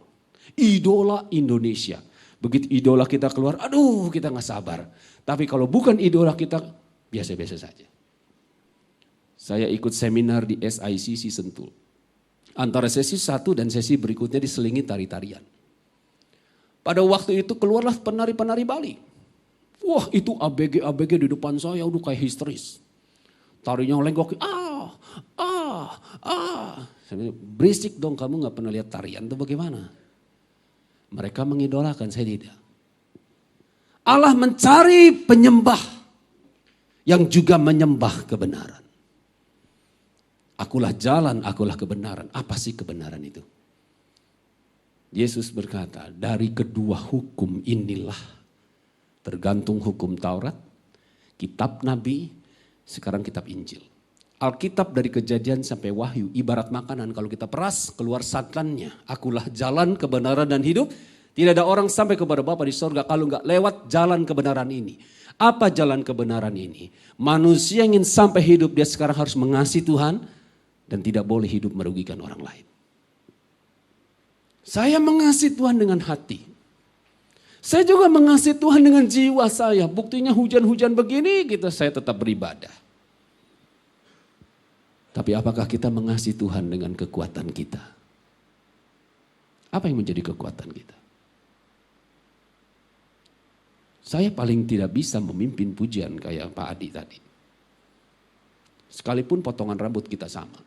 Idola Indonesia. Begitu idola kita keluar, aduh kita gak sabar. Tapi kalau bukan idola kita, biasa-biasa saja. Saya ikut seminar di SICC Sentul. Antara sesi 1 dan sesi berikutnya diselingi tari-tarian. Pada waktu itu keluarlah penari-penari Bali. Wah itu ABG di depan saya udah kayak histeris. Tarinya lenggok, berisik dong kamu gak pernah lihat tarian itu bagaimana? Mereka mengidolakan, saya tidak. Allah mencari penyembah yang juga menyembah kebenaran. Akulah jalan, akulah kebenaran. Apa sih kebenaran itu? Yesus berkata, dari kedua hukum inilah tergantung hukum Taurat, kitab Nabi, sekarang kitab Injil. Alkitab dari Kejadian sampai Wahyu ibarat makanan, kalau kita peras keluar santannya. Akulah jalan, kebenaran dan hidup. Tidak ada orang sampai kepada Bapa di sorga kalau enggak lewat jalan kebenaran ini. Apa jalan kebenaran ini? Manusia yang ingin sampai hidup dia sekarang harus mengasihi Tuhan dan tidak boleh hidup merugikan orang lain. Saya mengasihi Tuhan dengan hati. Saya juga mengasihi Tuhan dengan jiwa saya. Buktinya hujan-hujan begini saya tetap beribadah. Tapi apakah kita mengasihi Tuhan dengan kekuatan kita? Apa yang menjadi kekuatan kita? Saya paling tidak bisa memimpin pujian kayak Pak Adi tadi. Sekalipun potongan rambut kita sama.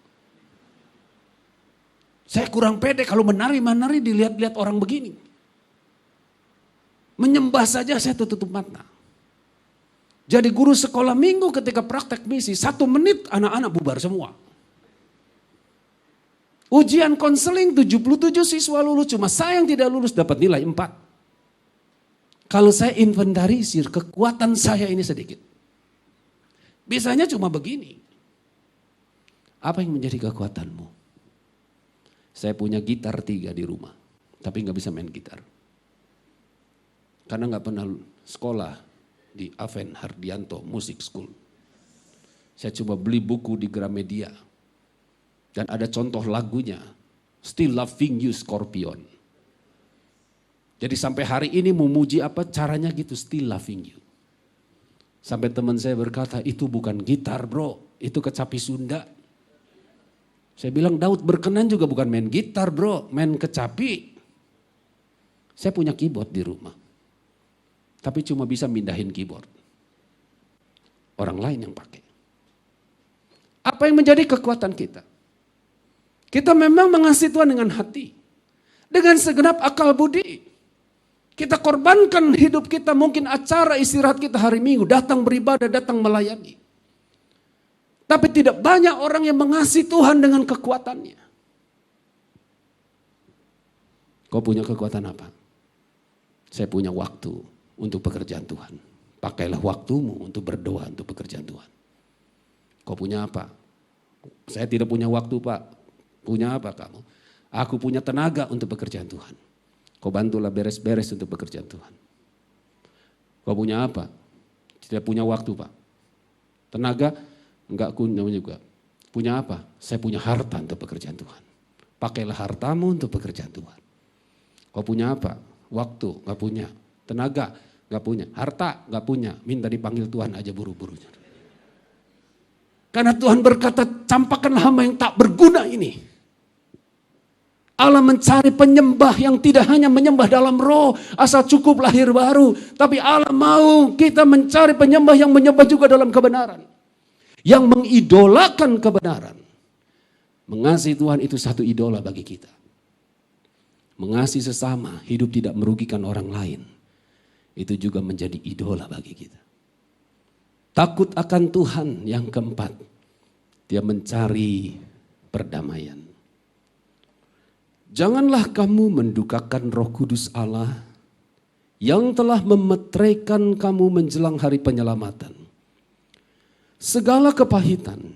Saya kurang pede kalau menari-menari dilihat-lihat orang begini. Menyembah saja saya tutup mata. Jadi guru sekolah minggu ketika praktek misi, 1 menit anak-anak bubar semua. Ujian konseling 77 siswa lulus, cuma saya yang tidak lulus dapat nilai 4. Kalau saya inventarisir kekuatan saya ini sedikit. Biasanya cuma begini. Apa yang menjadi kekuatanmu? Saya punya gitar 3 di rumah, tapi nggak bisa main gitar. Karena nggak pernah sekolah di Aven Hardianto Music School. Saya coba beli buku di Gramedia. Dan ada contoh lagunya, Still Loving You Scorpion. Jadi sampai hari ini memuji apa caranya gitu, Still Loving You. Sampai teman saya berkata, itu bukan gitar bro, itu kecapi Sunda. Saya bilang Daud berkenan juga bukan main gitar bro, main kecapi. Saya punya keyboard di rumah. Tapi cuma bisa mindahin keyboard. Orang lain yang pakai. Apa yang menjadi kekuatan kita? Kita memang mengasihi Tuhan dengan hati. Dengan segenap akal budi. Kita korbankan hidup kita, mungkin acara istirahat kita hari Minggu. Datang beribadah, datang melayani. Tapi tidak banyak orang yang mengasihi Tuhan dengan kekuatannya. Kau punya kekuatan apa? Saya punya waktu untuk pekerjaan Tuhan. Pakailah waktumu untuk berdoa untuk pekerjaan Tuhan. Kau punya apa? Saya tidak punya waktu Pak. Punya apa kamu? Aku punya tenaga untuk pekerjaan Tuhan. Kau bantulah beres-beres untuk pekerjaan Tuhan. Kau punya apa? Tidak punya waktu Pak. Tenaga? Enggak punya juga. Punya apa? Saya punya harta untuk pekerjaan Tuhan. Pakailah hartamu untuk pekerjaan Tuhan. Kau punya apa? Waktu? Enggak punya. Tenaga? Enggak punya. Harta? Enggak punya. Minta dipanggil Tuhan aja buru-buru. Karena Tuhan berkata, campakkanlah hamba yang tak berguna ini. Allah mencari penyembah yang tidak hanya menyembah dalam roh, asal cukup lahir baru. Tapi Allah mau kita mencari penyembah yang menyembah juga dalam kebenaran. Yang mengidolakan kebenaran. Mengasihi Tuhan itu satu idola bagi kita. Mengasihi sesama, hidup tidak merugikan orang lain. Itu juga menjadi idola bagi kita. Takut akan Tuhan yang keempat. Dia mencari perdamaian. Janganlah kamu mendukakan Roh Kudus Allah yang telah memeteraikan kamu menjelang hari penyelamatan. Segala kepahitan,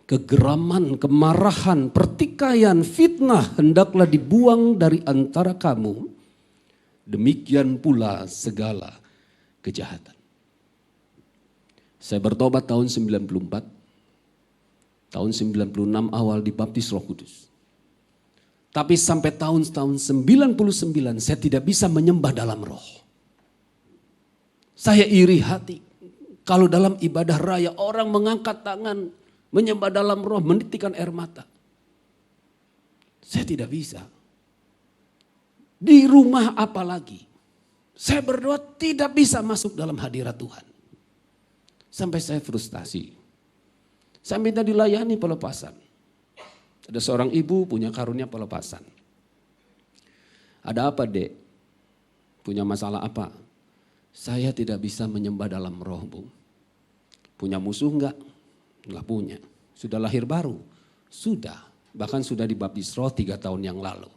kegeraman, kemarahan, pertikaian, fitnah hendaklah dibuang dari antara kamu. Demikian pula segala kejahatan. Saya bertobat tahun 94. Tahun 96 awal dibaptis Roh Kudus. Tapi sampai tahun 99 saya tidak bisa menyembah dalam roh. Saya iri hati. Kalau dalam ibadah raya orang mengangkat tangan, menyembah dalam roh, menitikan air mata. Saya tidak bisa. Di rumah apalagi. Saya berdoa tidak bisa masuk dalam hadirat Tuhan. Sampai saya frustasi. Saya minta dilayani pelepasan. Ada seorang ibu punya karunia pelepasan. Ada apa dek? Punya masalah apa? Saya tidak bisa menyembah dalam roh bu. Punya musuh enggak? Enggak punya. Sudah lahir baru? Sudah. Bahkan sudah dibaptis roh 3 tahun yang lalu.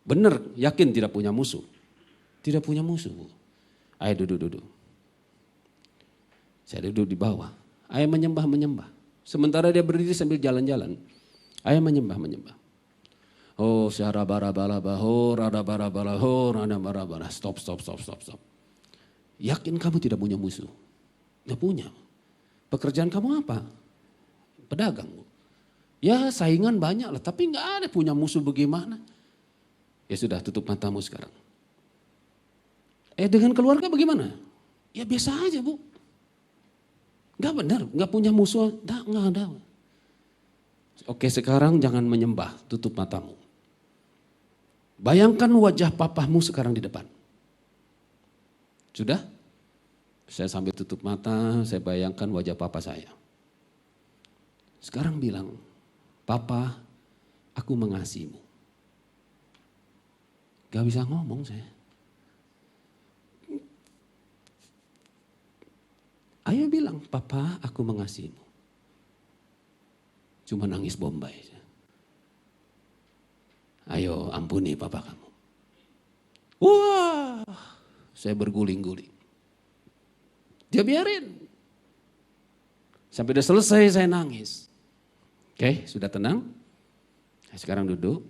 Benar, yakin tidak punya musuh? Tidak punya musuh bu. Ayo duduk. Saya duduk di bawah. Ayo menyembah. Sementara dia berdiri sambil jalan-jalan. Ayo menyembah. Oh, syarabarabalaba, ho, radabarabala, ho, radabarabala. Stop. Yakin kamu tidak punya musuh? Tidak punya. Pekerjaan kamu apa? Pedagang. Ya saingan banyak lah, tapi nggak ada punya musuh bagaimana. Ya sudah, tutup matamu sekarang. Dengan keluarga bagaimana? Ya biasa aja bu. Nggak benar, nggak punya musuh, nggak ada. Oke sekarang jangan menyembah, tutup matamu. Bayangkan wajah papamu sekarang di depan. Sudah? Saya sambil tutup mata, saya bayangkan wajah papa saya. Sekarang bilang, Papa, aku mengasihimu. Gak bisa ngomong saya. Ayo bilang, Papa aku mengasihimu. Cuma nangis bombay. Ayo ampuni papa kamu. Wah, saya berguling-guling. Dia biarin. Sampai udah selesai saya nangis. Oke, sudah tenang? Sekarang duduk.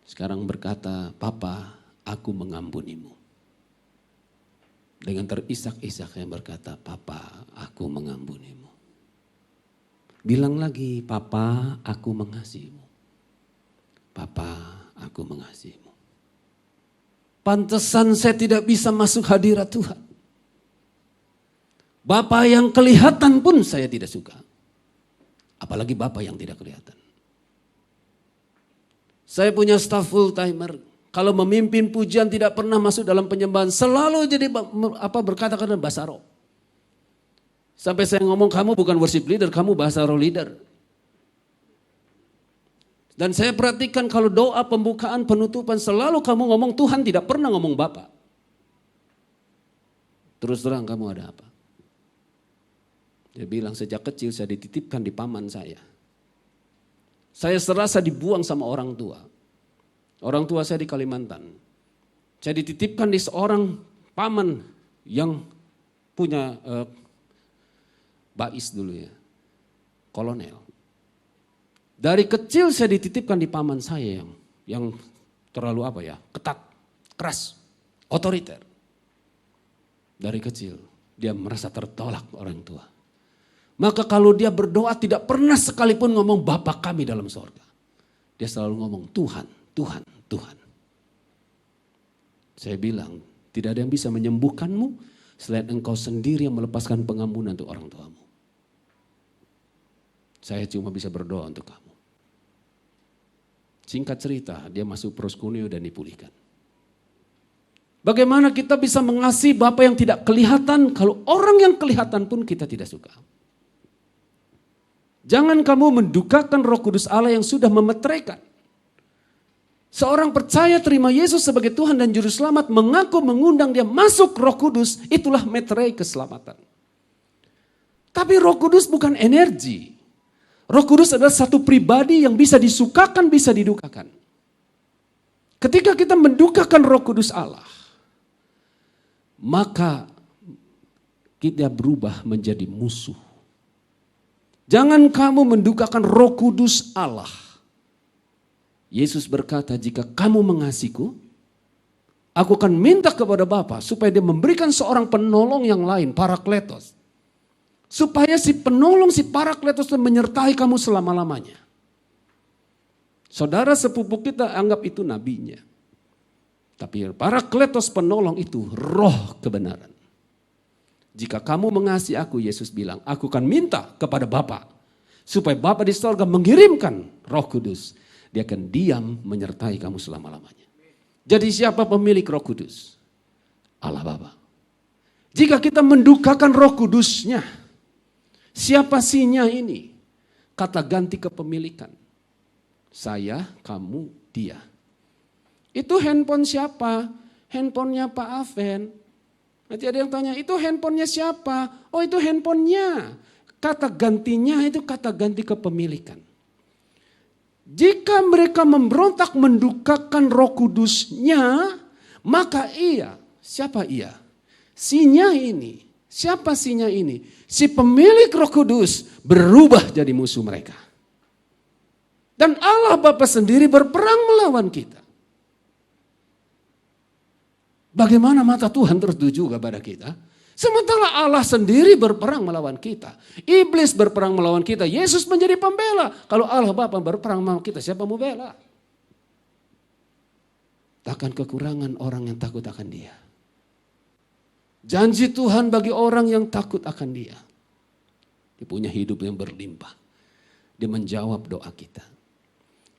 Sekarang berkata, Papa, aku mengampunimu. Dengan terisak-isak yang berkata, Papa, aku mengampunimu. Bilang lagi, Papa, aku mengasihimu. Papa, aku mengasihimu. Pantesan saya tidak bisa masuk hadirat Tuhan. Bapa yang kelihatan pun saya tidak suka. Apalagi Bapa yang tidak kelihatan. Saya punya staff full timer. Kalau memimpin pujian tidak pernah masuk dalam penyembahan. Selalu jadi berkata-kata bahasa roh. Sampai saya ngomong kamu bukan worship leader, kamu bahasa roh leader. Dan saya perhatikan kalau doa pembukaan penutupan selalu kamu ngomong Tuhan, tidak pernah ngomong Bapa. Terus terang kamu ada apa? Dia bilang sejak kecil saya dititipkan di paman saya. Saya serasa dibuang sama orang tua. Orang tua saya di Kalimantan. Saya dititipkan di seorang paman yang punya bais dulu ya. Kolonel. Dari kecil saya dititipkan di paman saya yang terlalu ketat, keras, otoriter. Dari kecil dia merasa tertolak orang tua. Maka kalau dia berdoa tidak pernah sekalipun ngomong Bapa kami dalam sorga. Dia selalu ngomong Tuhan, Tuhan, Tuhan. Saya bilang tidak ada yang bisa menyembuhkanmu selain engkau sendiri yang melepaskan pengampunan untuk orang tuamu. Saya cuma bisa berdoa untuk kamu. Singkat cerita dia masuk proskuneo dan dipulihkan. Bagaimana kita bisa mengasihi Bapa yang tidak kelihatan kalau orang yang kelihatan pun kita tidak suka. Jangan kamu mendukakan Roh Kudus Allah yang sudah memeteraikan. Seorang percaya terima Yesus sebagai Tuhan dan Juru Selamat mengaku mengundang dia masuk Roh Kudus, itulah meterai keselamatan. Tapi Roh Kudus bukan energi. Roh Kudus adalah satu pribadi yang bisa disukakan, bisa didukakan. Ketika kita mendukakan Roh Kudus Allah, maka kita berubah menjadi musuh. Jangan kamu mendukakan Roh Kudus Allah. Yesus berkata, jika kamu mengasihiku, aku akan minta kepada Bapa supaya dia memberikan seorang penolong yang lain, Parakletos. Supaya si penolong, si Parakletos menyertai kamu selama-lamanya. Saudara sepupu kita anggap itu nabinya. Tapi Parakletos penolong itu roh kebenaran. Jika kamu mengasihi aku, Yesus bilang, aku akan minta kepada Bapa supaya Bapa di sorga mengirimkan Roh Kudus. Dia akan diam menyertai kamu selama-lamanya. Jadi siapa pemilik Roh Kudus? Allah Bapa. Jika kita mendukakan Roh Kudusnya, siapa sinya ini? Kata ganti kepemilikan. Saya, kamu, dia. Itu handphone siapa? Handphonenya Pak Aven. Nanti ada yang tanya, itu handphonenya siapa? Oh itu handphonenya. Kata gantinya itu kata ganti kepemilikan. Jika mereka memberontak mendukakan Roh Kudusnya, maka ia, siapa ia? Sinya ini, siapa sinya ini? Si pemilik Roh Kudus berubah jadi musuh mereka. Dan Allah Bapa sendiri berperang melawan kita. Bagaimana mata Tuhan tertuju kepada kita? Sementara Allah sendiri berperang melawan kita. Iblis berperang melawan kita. Yesus menjadi pembela. Kalau Allah Bapa berperang melawan kita, siapa mau bela? Takkan kekurangan orang yang takut akan Dia. Janji Tuhan bagi orang yang takut akan Dia. Dia punya hidup yang berlimpah. Dia menjawab doa kita.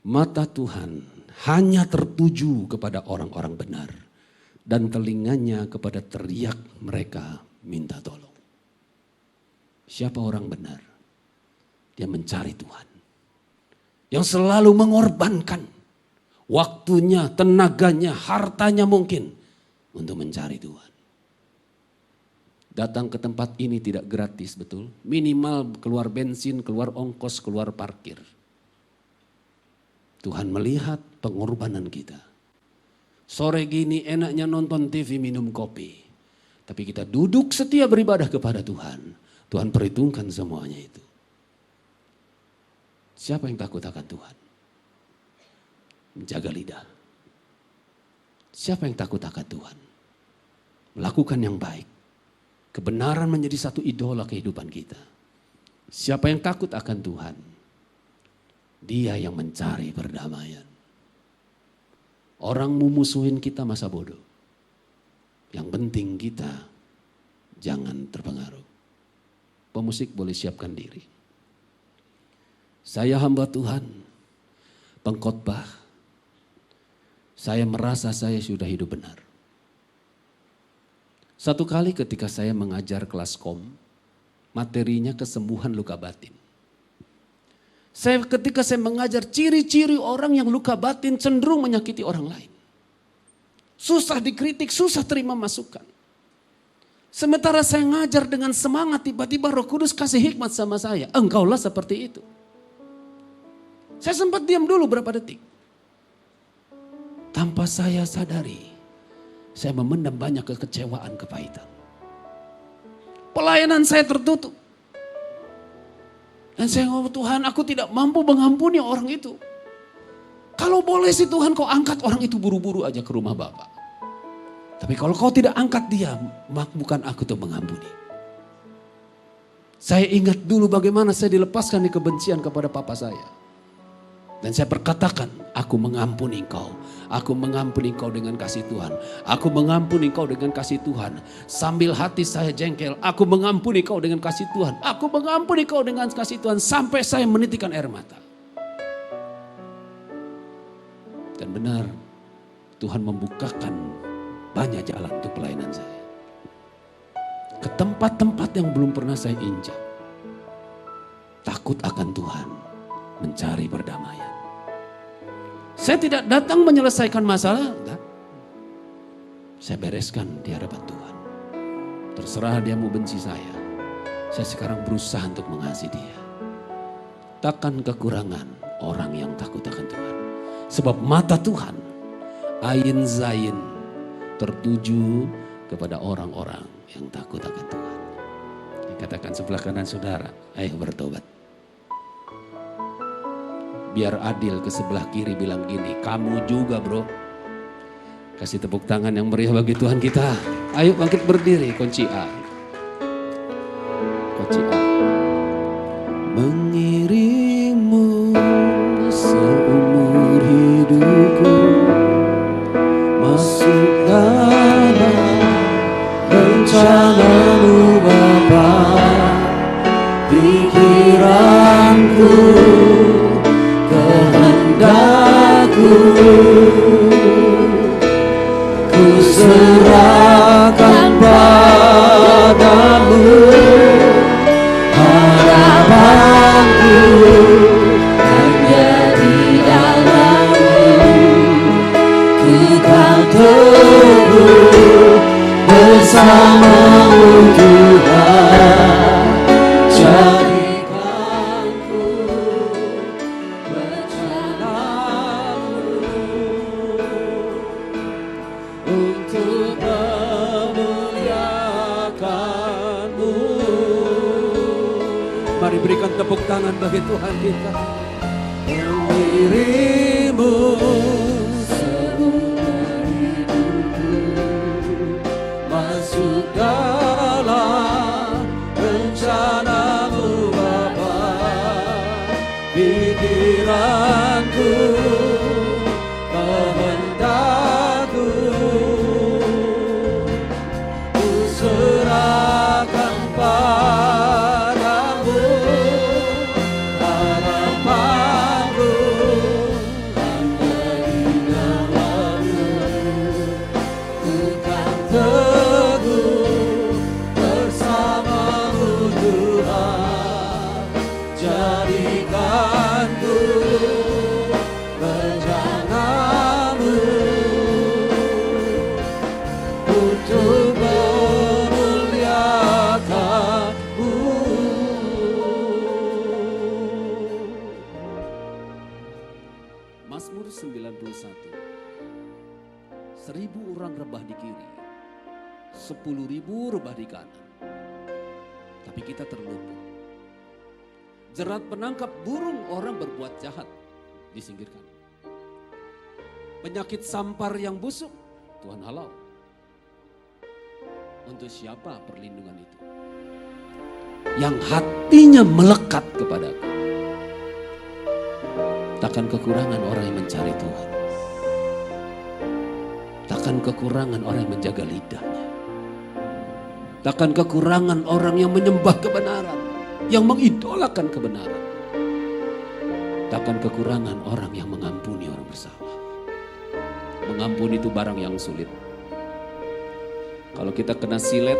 Mata Tuhan hanya tertuju kepada orang-orang benar. Dan telinganya kepada teriak mereka minta tolong. Siapa orang benar? Dia mencari Tuhan. Yang selalu mengorbankan waktunya, tenaganya, hartanya mungkin untuk mencari Tuhan. Datang ke tempat ini tidak gratis, betul? Minimal keluar bensin, keluar ongkos, keluar parkir. Tuhan melihat pengorbanan kita. Sore gini enaknya nonton TV, minum kopi. Tapi kita duduk setia beribadah kepada Tuhan. Tuhan perhitungkan semuanya itu. Siapa yang takut akan Tuhan? Menjaga lidah. Siapa yang takut akan Tuhan? Melakukan yang baik. Kebenaran menjadi satu idola kehidupan kita. Siapa yang takut akan Tuhan? Dia yang mencari perdamaian. Orang memusuhin kita masa bodoh. Yang penting kita jangan terpengaruh. Pemusik boleh siapkan diri. Saya hamba Tuhan, pengkhotbah. Saya merasa saya sudah hidup benar. Satu kali ketika saya mengajar kelas kom, materinya kesembuhan luka batin. Ketika saya mengajar ciri-ciri orang yang luka batin cenderung menyakiti orang lain. Susah dikritik, susah terima masukan. Sementara saya ngajar dengan semangat, tiba-tiba Roh Kudus kasih hikmat sama saya. Engkaulah seperti itu. Saya sempat diam dulu berapa detik. Tanpa saya sadari, saya memendam banyak kekecewaan, kepahitan. Pelayanan saya tertutup. Dan saya ngomong, Tuhan, aku tidak mampu mengampuni orang itu. Kalau boleh sih Tuhan, kau angkat orang itu buru-buru aja ke rumah Bapak. Tapi kalau kau tidak angkat dia, bukan aku tuh mengampuni. Saya ingat dulu bagaimana saya dilepaskan di kebencian kepada papa saya. Dan saya berkatakan, aku mengampuni engkau. Aku mengampuni engkau dengan kasih Tuhan. Aku mengampuni engkau dengan kasih Tuhan. Sambil hati saya jengkel, aku mengampuni engkau dengan kasih Tuhan. Aku mengampuni engkau dengan kasih Tuhan. Sampai saya menitikkan air mata. Dan benar, Tuhan membukakan banyak jalan untuk pelayanan saya. Ke tempat-tempat yang belum pernah saya injak. Takut akan Tuhan, mencari perdamaian. Saya tidak datang menyelesaikan masalah, enggak. Saya bereskan di hadapan Tuhan. Terserah dia mau benci saya. Saya sekarang berusaha untuk mengasihi dia. Takkan kekurangan orang yang takut akan Tuhan. Sebab mata Tuhan, ain zain, tertuju kepada orang-orang yang takut akan Tuhan. Katakan sebelah kanan saudara, ayo bertobat. Biar adil ke sebelah kiri bilang gini, kamu juga bro. Kasih tepuk tangan yang meriah bagi Tuhan kita. Ayo bangkit berdiri, kunci A. Kunci A. Mengiringmu seumur hidupku, masuk dalam rencanamu Bapa. Pikiranku, kehendakku, ku serahkan padamu. Harapanku hanya di dalam-Mu, ku kan teguh bersama-Mu Tuhan. Jadikanku rencana-Mu untuk memuliakan-Mu. Mari berikan tepuk tangan bagi Tuhan kita. Mengiringmu seumur hidupku, masuk dalam rencana-Mu Bapa. Pikiranku, kehendakku, ku serahkan padamu. Harapanku hanya di dalam-Mu, ku kan teguh bersama-Mu Tuhan. Jadikanku rencana-Mu untuk memuliakan-Mu. Mazmur 91. 1000 orang rebah di kiri, 10.000 rebah di kanan, tapi kita terluput. Jerat penangkap burung orang berbuat jahat disingkirkan. Penyakit sampar yang busuk Tuhan halau. Untuk siapa perlindungan itu? Yang hatinya melekat kepadaku. Takkan kekurangan orang yang mencari Tuhan. Takkan kekurangan orang yang menjaga lidahnya. Takkan kekurangan orang yang menyembah kebenaran, yang mengidolakan kebenaran. Takkan kekurangan orang yang mengampuni orang bersalah. Mengampuni itu barang yang sulit. Kalau kita kena silet,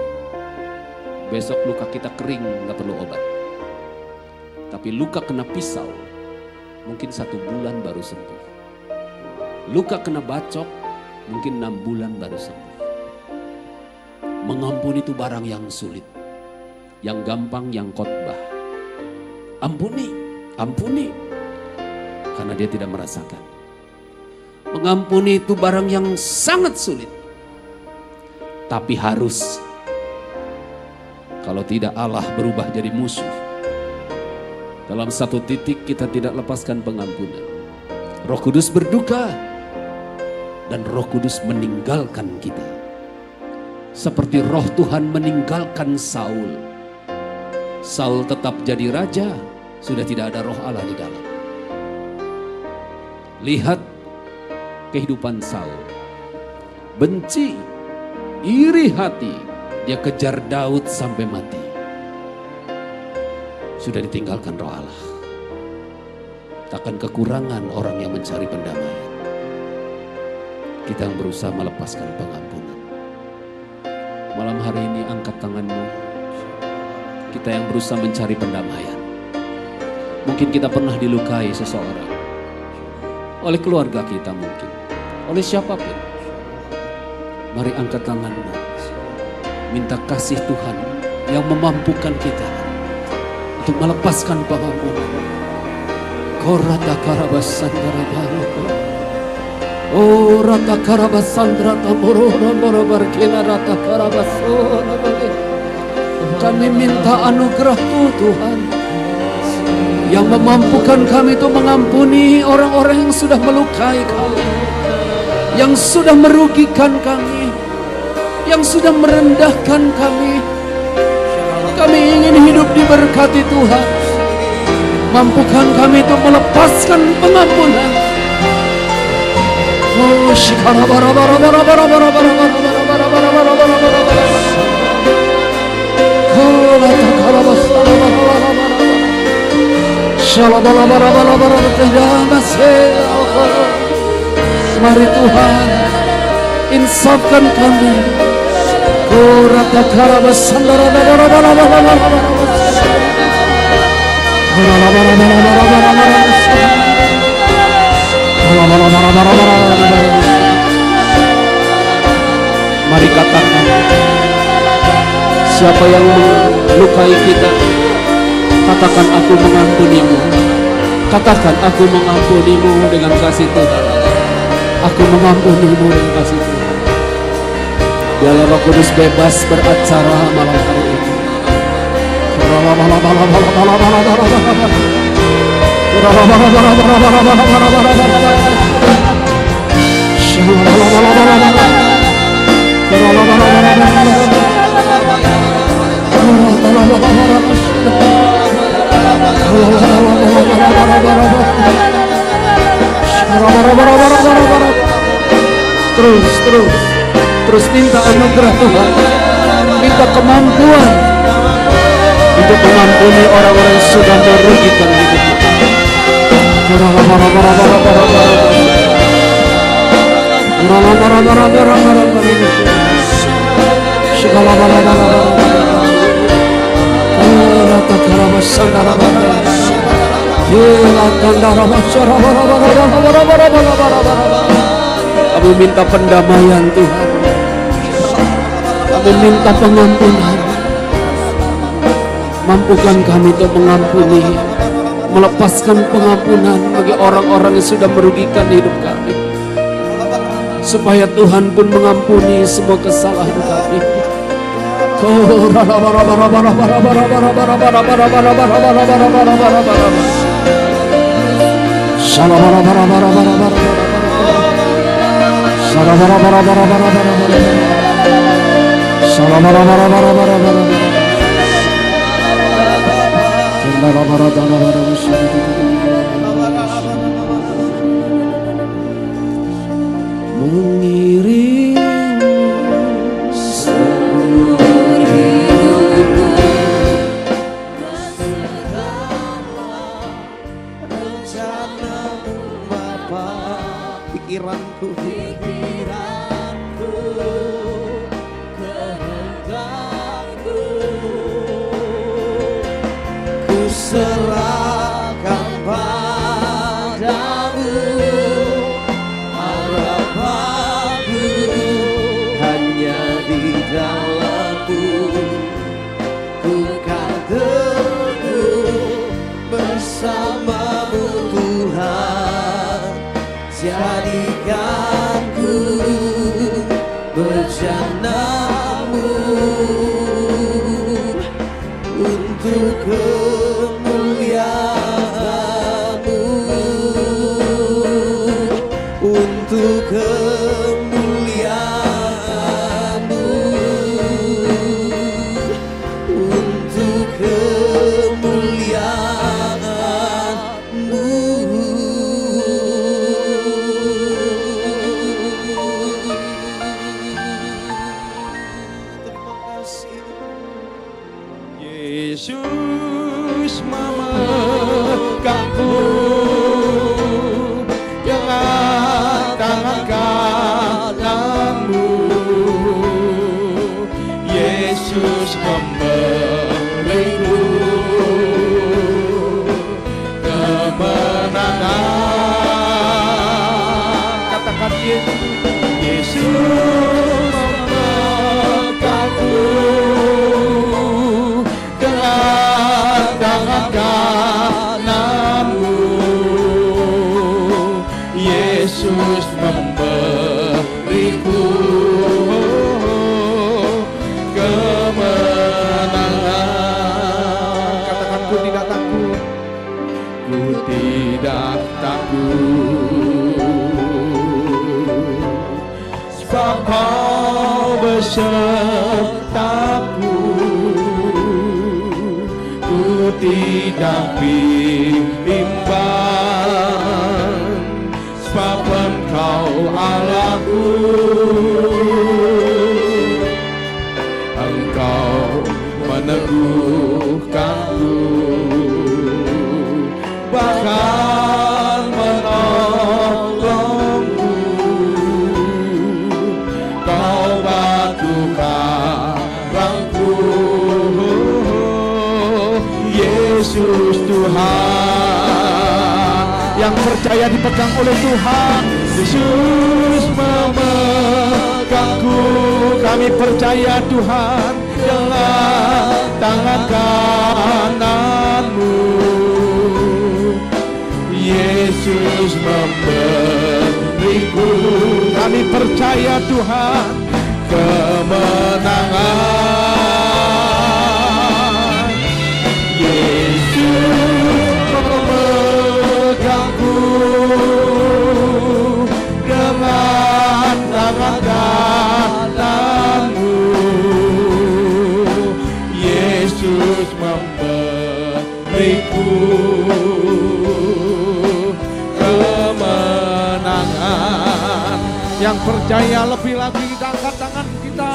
besok luka kita kering, nggak perlu obat. Tapi luka kena pisau, mungkin 1 bulan baru sembuh. Luka kena bacok, mungkin 6 bulan baru sembuh. Mengampuni itu barang yang sulit. Yang gampang yang khotbah. Ampuni, ampuni. Karena dia tidak merasakan. Mengampuni itu barang yang sangat sulit. Tapi harus. Kalau tidak Allah berubah jadi musuh. Dalam satu titik kita tidak lepaskan pengampunan. Roh Kudus berduka. Dan Roh Kudus meninggalkan kita. Seperti roh Tuhan meninggalkan Saul. Saul tetap jadi raja. Sudah tidak ada roh Allah di dalam. Lihat kehidupan Saul. Benci, iri hati. Dia kejar Daud sampai mati. Sudah ditinggalkan roh Allah. Takkan kekurangan orang yang mencari pendamaian. Kita yang berusaha melepaskan pengampunan. Malam hari ini angkat tanganmu. Kita yang berusaha mencari pendamaian. Mungkin kita pernah dilukai seseorang. Oleh keluarga kita mungkin. Oleh siapapun. Mari angkat tanganmu. Minta kasih Tuhan yang memampukan kita untuk melepaskan pengampunan. Korata karabasandara baru. Oh rata karabasandra tamoro moro barkena rata karabasona. Kami minta anugerah-Mu Tuhan yang memampukan kami itu mengampuni orang-orang yang sudah melukai kami, yang sudah merugikan kami, yang sudah merendahkan kami. Kami ingin hidup diberkati Tuhan. Mampukan kami untuk melepaskan pengampunan. Oh shikara bara bara bara bara bara bara bara bara bara bara bara bara bara. Oh lata karabas bara bara bara bara. Shalabala bara bara bara bara. Mari Tuhan insafkan kami. Kurata karabas sandara bara bara bara bara bara. Bara bara bara bara bara bara. Mari katakan, siapa yang melukai kita, katakan aku mengampunimu. Katakan aku mengampunimu dengan kasih Tuhan. Aku mengampunimu dengan kasih Tuhan. Biarlah Roh Kudus bebas beracara malam hari ini. Terus minta anugerah Tuhan, minta kemampuan untuk mengampuni orang-orang yang sudah merugikan hidup kita. Kami minta pendamaian Tuhan. Kami minta pengampunan. Mampukan kami untuk mengampuni, melepaskan pengampunan bagi orang-orang yang sudah merugikan hidup kami. Supaya Tuhan pun mengampuni semua kesalahan kami. Serahkan padamu harapanku, hanya di dalam-Mu ku kan teguh bersama-Mu Tuhan. Jadikanku berjana-Mu untuk untuk kemuliaan-Mu, untuk kemuliaan-Mu. Terima kasih Yesus memegangku dengan tangan kananmu. Yesus memberiku kemenangan. Katakan Yesus memegangku dengan tangan kananmu. Yesus memberiku kemenangan. Katakan ku tidak takut, ku tidak takut, sebab Kau besertaku. Ku tidak bimbang, sebab Engkau Allahku. Engkau meneguhkanku, bahkan menolongku. Kau batu karangku, Yesus Tuhan. Yang percaya dipegang oleh Tuhan. Yesus memegangku, kami percaya Tuhan, dengan tangan kanan-Mu. Yesus memberiku, kami percaya Tuhan, kemenangan. Yesus memegangku dengan tangan kanan-Mu. Yesus memberiku kemenangan. Yang percaya lebih lagi, kita angkat tangan kita.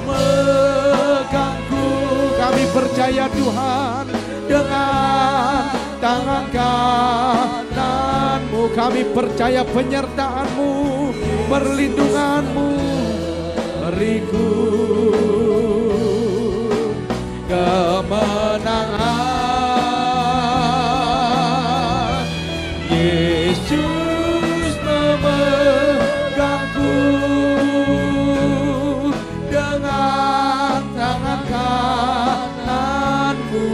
Megangku, kami percaya Tuhan, dengan tangan kanan-Mu. Kami percaya penyertaan-Mu, perlindungan-Mu. Beriku kemenangan. Yesus memegangku dengan tangan kanan-Mu.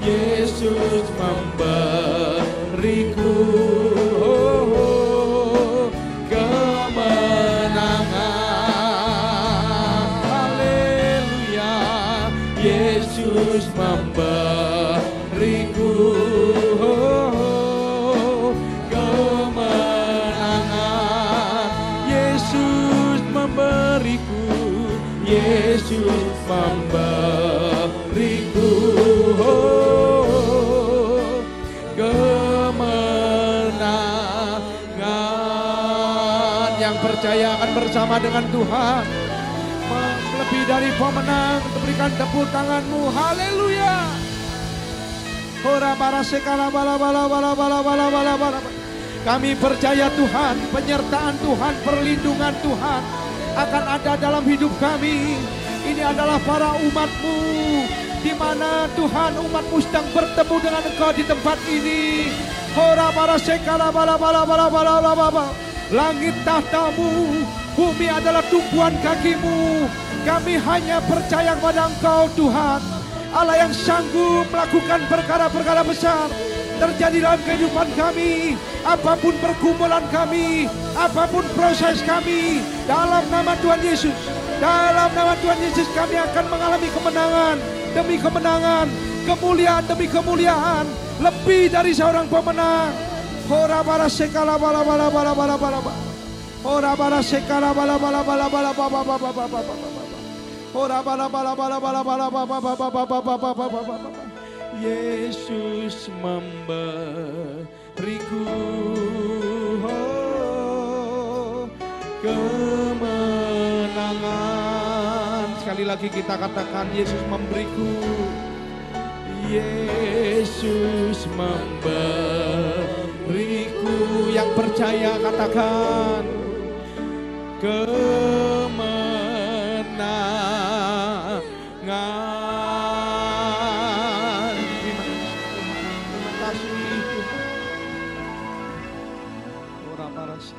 Yesus memberiku kemenangan. Yesus memberiku kemenangan. Yang percaya akan bersama dengan Tuhan, lebih dari pemenang, berikan tepuk tanganmu. Haleluya. Kami percaya Tuhan, penyertaan Tuhan, perlindungan Tuhan akan ada dalam hidup kami. Ini adalah para umat-Mu, di mana Tuhan umat-Mu sedang bertemu dengan Engkau di tempat ini. Langit tahta-Mu, bumi adalah tumpuan kaki-Mu. Kami hanya percaya kepada Engkau Tuhan, Allah yang sanggup melakukan perkara-perkara besar terjadi dalam kehidupan kami. Apapun pergumulan kami, apapun proses kami, dalam nama Tuhan Yesus, dalam nama Tuhan Yesus kami akan mengalami kemenangan demi kemenangan, kemuliaan demi kemuliaan, lebih dari seorang pemenang. Ora bara sekala bala bala bala bala bala bala. Ora bara sekala bala bala bala bala bala bala bala bala. Ora bala bala bala bala bala bala bala bala. Yesus memberiku kemenangan. Sekali lagi kita katakan, Yesus memberiku. Yesus memberiku. Yang percaya katakan kemenangan. Terima kasih Tuhan. Ora paras.